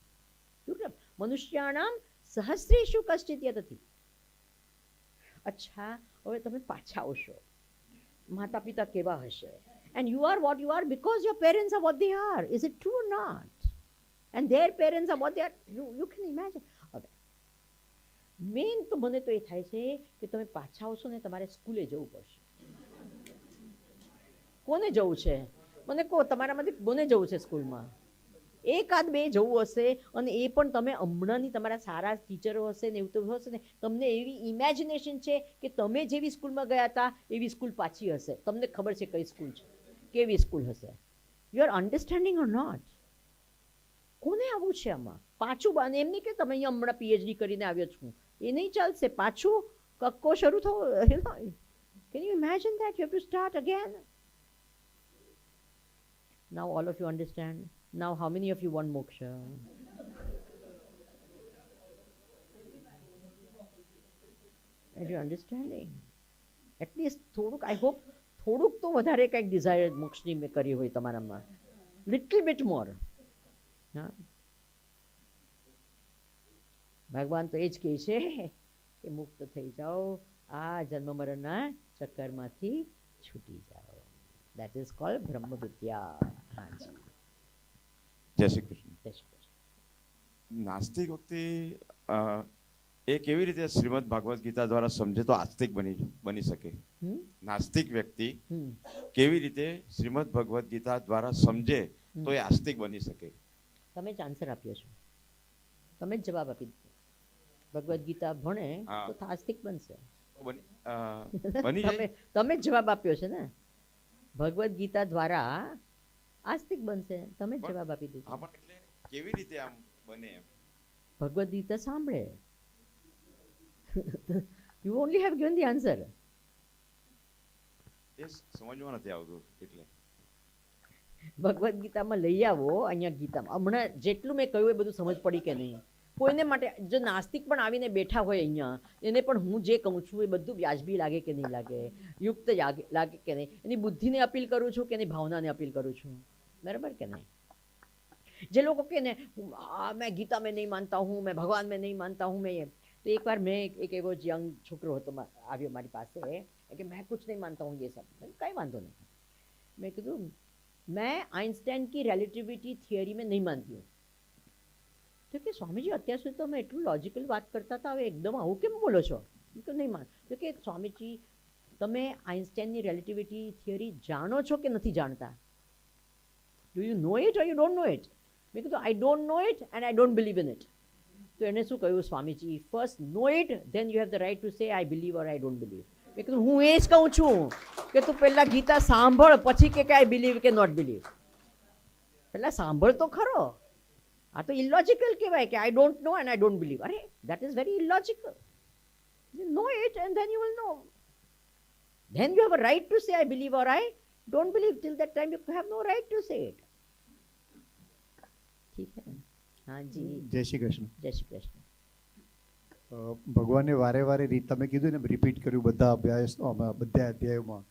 Speaker 3: દુર્લભ. મનુષ્યાણામ સહસ્રેષુ કશ્ચિત યતતિ. અચ્છા, હવે તમે પાછા આવશો. માતા પિતા કેવા હશે? And you are what you are because your parents are what they are. Is it true or not? And their parents are what they are. You can imagine. હવે મેઇન તો મને તો એ થાય છે કે તમે પાછા આવશો ને તમારે સ્કૂલે જવું પડશે. કોને જવું છે? મને કહો, તમારામાંથી કોને જવું છે સ્કૂલમાં? એકાદ બે જવું હશે, અને એ પણ તમે હમણાંની તમારા સારા ટીચરો હશે ને એવું તો હશે ને, તમને એવી ઇમેજિનેશન છે કે તમે જેવી સ્કૂલમાં ગયા હતા એવી સ્કૂલ પાછી હશે. તમને ખબર છે કઈ સ્કૂલ છે, કેવી સ્કૂલ હશે. You are understanding or not? કોને આવું છે આમાં? પાછું બાને એમ નહીં કે તમે અહીંયા હમણાં પીએચડી કરીને આવ્યો છું, એ નહીં ચાલશે. પાછું કક્કો શરૂ થવો. Can you imagine that? You have to start again. Now all of you understand. Now how many of you want moksha? Are you understanding? At least થોડુંક, I hope થોડુંક તો વધારે કંઈક ડિઝાયર મોક્ષની મેં કરી હોય તમારામાં. લિટલ બિટ મોર. હા, ભગવાન તો એ જ કહે છે કે મુક્ત થઈ જાઓ, આ જન્મ મરણના ચક્કરમાંથી છૂટી જાઓ. That is called બ્રહ્મ વિદ્યા. હાજી,
Speaker 5: જય શ્રી કૃષ્ણ.
Speaker 3: જય શ્રી કૃષ્ણ.
Speaker 5: નાસ્તિક વખતે એ કેવી રીતે શ્રીમદ ભાગવત ગીતા દ્વારા સમજે તો આસ્તિક બની શકે? નાસ્તિક વ્યક્તિ કેવી રીતે શ્રીમદ ભગવત ગીતા દ્વારા સમજે તો એ આસ્તિક બની શકે?
Speaker 3: તમે જ આન્સર આપ્યો છો. તમે જ જવાબ આપી દીધો. ભગવદ્ ગીતા ભણે તો આસ્તિક બનશે. તમે જ જવાબ આપ્યો છે ને. ભગવદ્ ગીતા દ્વારા આસ્તિક બનશે. તમે જ જવાબ આપી દીધો.
Speaker 5: એટલે કેવી રીતે આમ બને?
Speaker 3: ભગવદ્ ગીતા સાંભળે. You only have given the answer.
Speaker 5: એ સમજવા નથી આવતું. એટલે
Speaker 3: ભગવદ્ ગીતામાં લઈ આવો. અહીંયા ગીતામાં હમણાં જેટલું મેં કહ્યું એ બધું સમજ પડી કે નહીં? કોઈને માટે જો નાસ્તિક પણ આવીને બેઠા હોય અહીંયા, એને પણ હું જે કહું છું એ બધું વ્યાજબી લાગે કે નહીં લાગે, યુક્ત લાગે કે નહીં, એની બુદ્ધિને અપીલ કરું છું કે એની ભાવનાને અપીલ કરું છું? બરાબર કે નહીં? જે લોકો કે ને મેં ગીતા મેં નહીં માનતા હું, મેં ભગવાન મેં નહીં માનતા હું, મેં તો એકવાર મેં એક એવો યંગ છોકરો હતો આવ્યો મારી પાસે કે મેં કુછ નહીં માનતા હું, ये सब. કંઈ વાંધો નહીં. મેં કીધું मैं आइंस्टाइन की रिलेटिविटी थियरी में नहीं मानती हूँ. तो कि स्वामी जी અત્યાર સુધી તો મેં એટલું લોજિકલ વાત કરતા હતા, હવે એકદમ આવું કેમ બોલો છો? તો નહીં માન. તો કે સ્વામીજી તમે આઇન્સ્ટાઈનની રિલેટિવિટી થિયરી જાણો છો કે નથી જાણતા? Do you know it or you don't know it? મેં કીધું I don't know it and I don't believe in it. તો એને શું કહ્યું Swamiji, first know it then you have the right to say I believe or I don't believe. મેં કીધું હું એ જ કહું છું કે તું પહેલાં ગીતા સાંભળ પછી કે આઈ બિલીવ કે નોટ બિલીવ. પહેલાં સાંભળ તો ખરો. આ તો ઇલોજિકલ કહેવાય કે I don't know and I don't believe. અરે that is very illogical. You know it and then you will know. Then you have a right to say I believe or I don't believe. Till that time you have no right to say it. ઠીક છે? હા જી.
Speaker 6: જય શ્રી કૃષ્ણ.
Speaker 3: જય શ્રી કૃષ્ણ.
Speaker 6: ભગવાને વારે વારે તમે કીધું ને રિપીટ કર્યું બધા અધ્યાયોમાં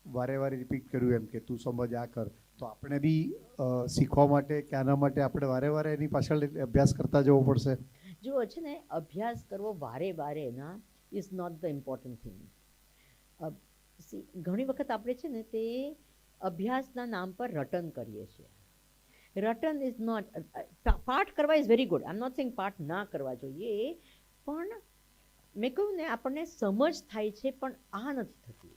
Speaker 6: વારે વારે રિપીટ કર્યું એમ કે તું સમજ આ કર. તો આપણે બી શીખવા માટે કે આના માટે આપણે વારે વારે એની પાછળ અભ્યાસ કરતા જવો પડશે.
Speaker 3: જો છે ને અભ્યાસ કરવો વારે વારે ના is not the important thing. ઘણી વખત આપણે છે ને તે અભ્યાસના નામ પર રટન કરીએ છીએ. રટન ઇઝ નોટ. પાઠ કરવા is very good. I am not saying પાઠ ના કરવા જોઈએ, પણ મેં કહ્યું ને આપણને સમજ થાય છે પણ આ નથી થતી.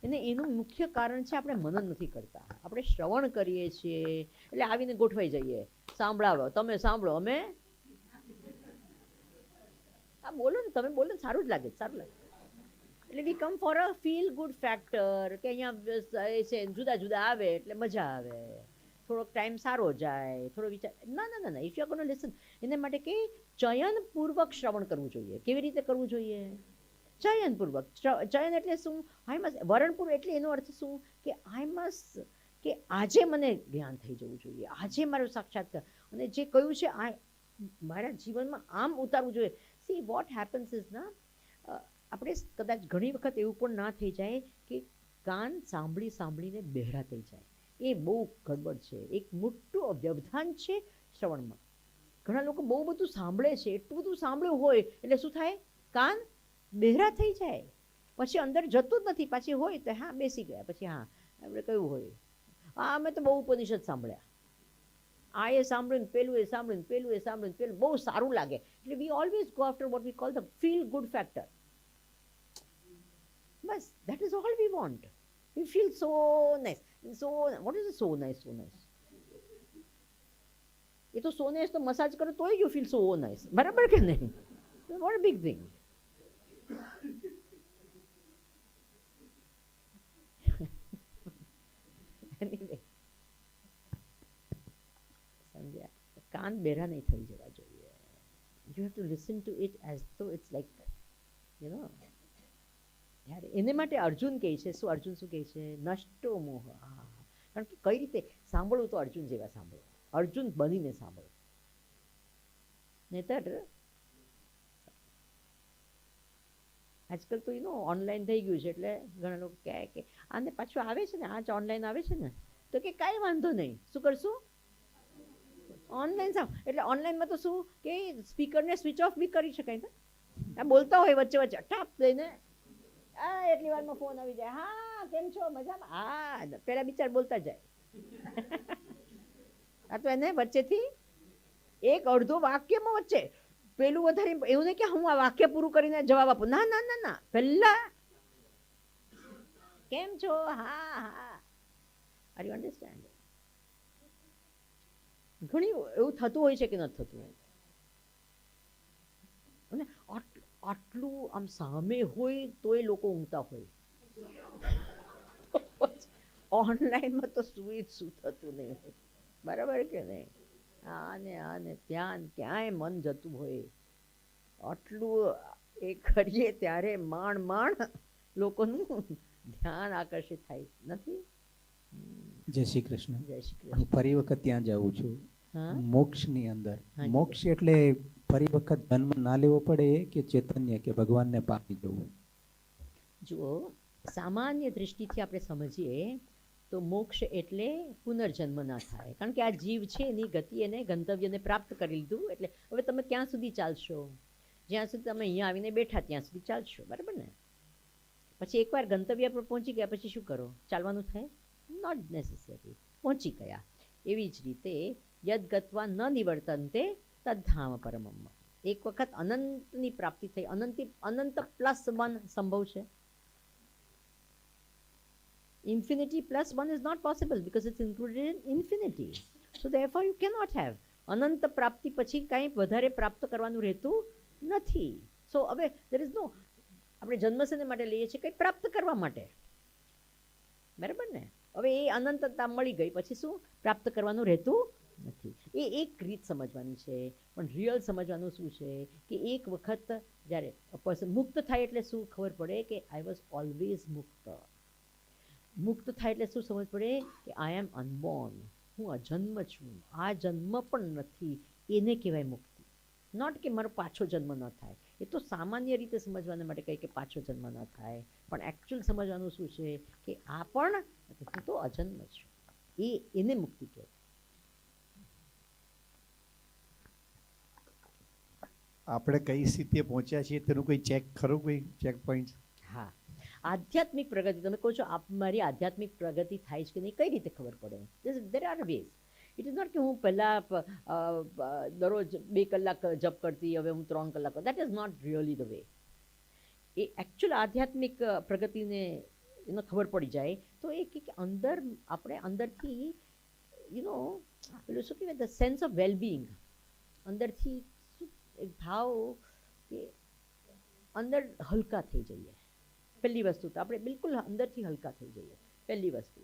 Speaker 3: અને એનું મુખ્ય કારણ છે આપણે મનન નથી કરતા. આપણે શ્રવણ કરીએ છીએ એટલે આવીને ગોઠવાઈ જઈએ, સાંભળાવો, તમે સાંભળો, અમે હા બોલો ને, તમે બોલો ને, સારું જ લાગે, સારું લાગે. એટલે we come for a feel good factor, કે અહીંયા એ છે જુદા જુદા આવે એટલે મજા આવે, થોડોક ટાઈમ સારો જાય, થોડો વિચાર. ના ના ના ના, ઇફ યુ આર ગોના લિસન, એના માટે કે ચયનપૂર્વક શ્રવણ કરવું જોઈએ. કેવી રીતે કરવું જોઈએ? ચયનપૂર્વક. ચયન એટલે શું? આઈ મસ્ટ, વરણપૂર્વક એટલે એનો અર્થ શું? કે આઈ મસ્ટ, કે આજે મને જ્ઞાન થઈ જવું જોઈએ, આજે મારું સાક્ષાત્કાર, અને જે કહ્યું છે આ મારા જીવનમાં આમ ઉતારવું જોઈએ. સી વોટ હેપન્સ ઇઝ ના, આપણે કદાચ ઘણી વખત એવું પણ ના થઈ જાય કે કાન સાંભળી સાંભળીને બહેરા થઈ જાય. એ બહુ ગડબડ છે. એક મોટું વ્યવધાન છે શ્રવણમાં. ઘણા લોકો બહુ બધું સાંભળે છે, એટલું બધું સાંભળ્યું હોય એટલે શું થાય? કાન બહેરા થઈ જાય, પછી અંદર જતું જ નથી. પાછી હોય તો હા બેસી ગયા, પછી હા આપણે કયું હોય, હા અમે તો બહુ ઉપનિષદ સાંભળ્યા, આ એ સાંભળ્યું, પેલું એ સાંભળ્યું, પેલું એ સાંભળ્યું, પેલું બહુ સારું લાગે. એટલે we always go after what we call the feel good factor. Bus, that is all we want. We feel so nice. So, what is so nice, so nice? એ તો so nice તો મસાજ કરો તોય you feel so nice. બરાબર કે નહીં? What a big thing. Anyway, સમજ્યા? કાન બેરા નહીં થઈ જવા જોઈએ. You have to listen to it as though it's like, you know. યાર એને માટે અર્જુન કહે છે, શું અર્જુન શું કહે છે? નષ્ટો મોહ. હા, કારણ કે કઈ રીતે સાંભળવું? તો અર્જુન જેવા સાંભળો, અર્જુન બનીને સાંભળો. નહીતર આજકાલ તો ઓનલાઈન થઈ ગયું છે એટલે ઘણા લોકો કહે કે આને પાછું આવે છે ને, આ જ ઓનલાઈન આવે છે ને, તો કે કાંઈ વાંધો નહીં, શું કરશું? ઓનલાઈન સાંભ. એટલે ઓનલાઈનમાં તો શું કે સ્પીકરને સ્વિચ ઓફ બી કરી શકાય ને. આ બોલતા હોય વચ્ચે વચ્ચે ટાપ દઈને, એટલી વારમાં ફોન આવી જાય, હા કેમ છો, મજામાં? હા, પેલા બિચાર બોલતા જાય. આ તો એને વચ્ચેથી એક અડધો વાક્યમાં વચ્ચે પેલું વધારે એવું નહીં કે હું આ વાક્ય પૂરું કરીને જવાબ આપું. ના ના ના ના, પહેલા કેમ છો, હા હા. Are you understand? ઘણી એવું થતું હોય છે કે નથી થતું હોય, અને આટલું આમ સામે હોય તોય લોકો ઊંઘતા હોય. ઓનલાઈનમાં તો શું થતું નહીં હોય. બરાબર કે નહીં? આને ત્યાં ક્યાંય મન જતું હોય. આટલું એ કરીએ ત્યારે માંડ લોકોનું ધ્યાન આકર્ષિત થાય નથી.
Speaker 7: જય શ્રી કૃષ્ણ.
Speaker 3: જય શ્રી
Speaker 7: હું
Speaker 3: કૃષ્ણ.
Speaker 7: ફરી વખત ત્યાં જાઉં છું,
Speaker 3: હા,
Speaker 7: મોક્ષની અંદર.
Speaker 3: હાજી.
Speaker 7: મોક્ષ એટલે ફરી વખત જન્મ ના લેવો પડે કે ચૈતન્ય કે ભગવાનને પામી જવું?
Speaker 3: જુઓ, સામાન્ય દ્રષ્ટિથી આપણે સમજીએ તો મોક્ષ એટલે પુનર્જન્મ ના થાય, કારણ કે આ જીવ છે એની ગતિ એને ગંતવ્યને પ્રાપ્ત કરી લીધું. એટલે હવે તમે ક્યાં સુધી ચાલશો? જ્યાં સુધી તમે અહીંયા આવીને બેઠા ત્યાં સુધી ચાલશો, બરાબર ને? પછી એકવાર ગંતવ્ય પર પહોંચી ગયા પછી શું કરો? ચાલવાનું થાય? Not necessary. પહોંચી ગયા. એવી જ રીતે યદ ગત્વા ન નિવર્તન્તે તદ્ધામ પરમમ. એક વખત અનંતની પ્રાપ્તિ થઈ. અનંત પ્લસ 1 સંભવ છે. Infinity plus 1 is not possible because it's included in infinity. So therefore you cannot have. અનંત પ્રાપ્તિ પછી કાંઈ વધારે પ્રાપ્ત કરવાનું રહેતું નથી. સો હવે there is no, આપણે જન્મ શેને માટે લઈએ છીએ? કંઈ પ્રાપ્ત કરવા માટે, બરાબર ને? હવે એ અનંતતા મળી ગઈ પછી શું પ્રાપ્ત કરવાનું રહેતું નથી. એ એક રીત સમજવાની છે. પણ રિયલ સમજવાનું શું છે કે એક વખત જ્યારે પર્સન મુક્ત થાય એટલે શું ખબર પડે કે આઈ વોઝ ઓલવેઝ મુક્ત. મુક્ત થાય એટલે શું સમજ પડે કે આઈ એમ અનબોર્ન, હું અજન્મ છું, આ જન્મ પણ નથી, એને કહેવાય મુક્તિ. નોટ કે મારો પાછો જન્મ ન થાય. એ તો સામાન્ય રીતે સમજવાના માટે કહે કે પાછો જન્મ ન થાય, પણ એકચ્યુઅલ સમજવાનું શું છે કે આ પણ હું તો અજન્મ છું, એને મુક્તિ કહેવાય.
Speaker 6: આપણે કઈ સ્થિતિએ પહોંચ્યા છીએ તેનું કોઈ ચેક ખરું, કોઈ ચેક પોઈન્ટ?
Speaker 3: હા, આધ્યાત્મિક પ્રગતિ. તમે કહો છો મારી આધ્યાત્મિક પ્રગતિ થાય છે કે નહીં, કઈ રીતે ખબર પડે? There are ways. It is not કે હું પહેલાં દરરોજ 2 કલાક જપ કરતી, હવે હું 3 કલાક. That is not really the way. એ એકચ્યુઅલ આધ્યાત્મિક પ્રગતિને એનો ખબર પડી જાય તો એ કે અંદર આપણે અંદરથી પેલું શું કહેવાય ધ સેન્સ ઓફ વેલબિંગ અંદરથી એક ભાવ કે અંદર હલકા થઈ જઈએ. પહેલી વસ્તુ તો આપણે બિલકુલ અંદરથી હલકા થઈ જઈએ. પહેલી વસ્તુ.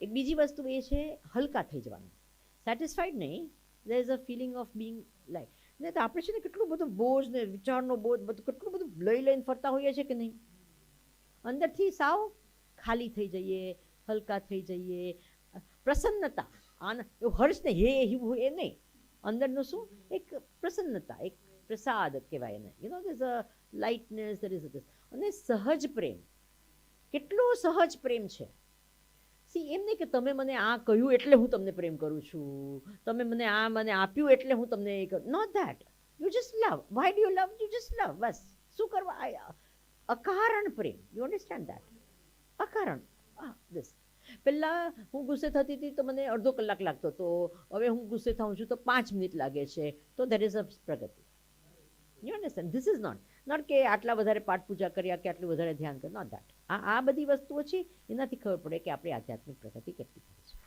Speaker 3: એક બીજી વસ્તુ એ છે હલકા થઈ જવાનું. સેટિસ્ફાઈડ નહીં, there is a feeling of being like ને તો આપણે છે ને કેટલું બધું બોજ ને વિચારનો બોજ બધું કેટલું બધું લઈને ફરતા હોઈએ છીએ કે નહીં. અંદરથી સાવ ખાલી થઈ જઈએ, હલકા થઈ જઈએ, પ્રસન્નતા એવું હર્ષ ને હે એ નહીં, અંદરનું શું એક પ્રસન્નતા, એક પ્રસાદ કહેવાય એને, there is a lightness, there is this. અને સહજ પ્રેમ, કેટલો સહજ પ્રેમ છે. એમ નહીં કે તમે મને આ કહ્યું એટલે હું તમને પ્રેમ કરું છું, તમે મને આપ્યું એટલે હું તમને એ કરું. Not that. You just love. Why do you love? You just love. બસ. શું કરવા? અકારણ પ્રેમ. You understand that? અકારણ. દિસ. પહેલાં હું ગુસ્સે થતી હતી તો મને અડધો કલાક લાગતો હતો, હવે હું ગુસ્સે થાઉં છું તો 5 મિનિટ લાગે છે, તો ધેટ ઇઝ અ પ્રગતિ. You understand? This is not કે આટલા વધારે પાઠ પૂજા કર્યા કે આટલું વધારે ધ્યાન કર્યું. Not that. આ બધી વસ્તુઓ છે, એનાથી ખબર પડે કે આપણી આધ્યાત્મિક પ્રગતિ કેટલી થઈ છે.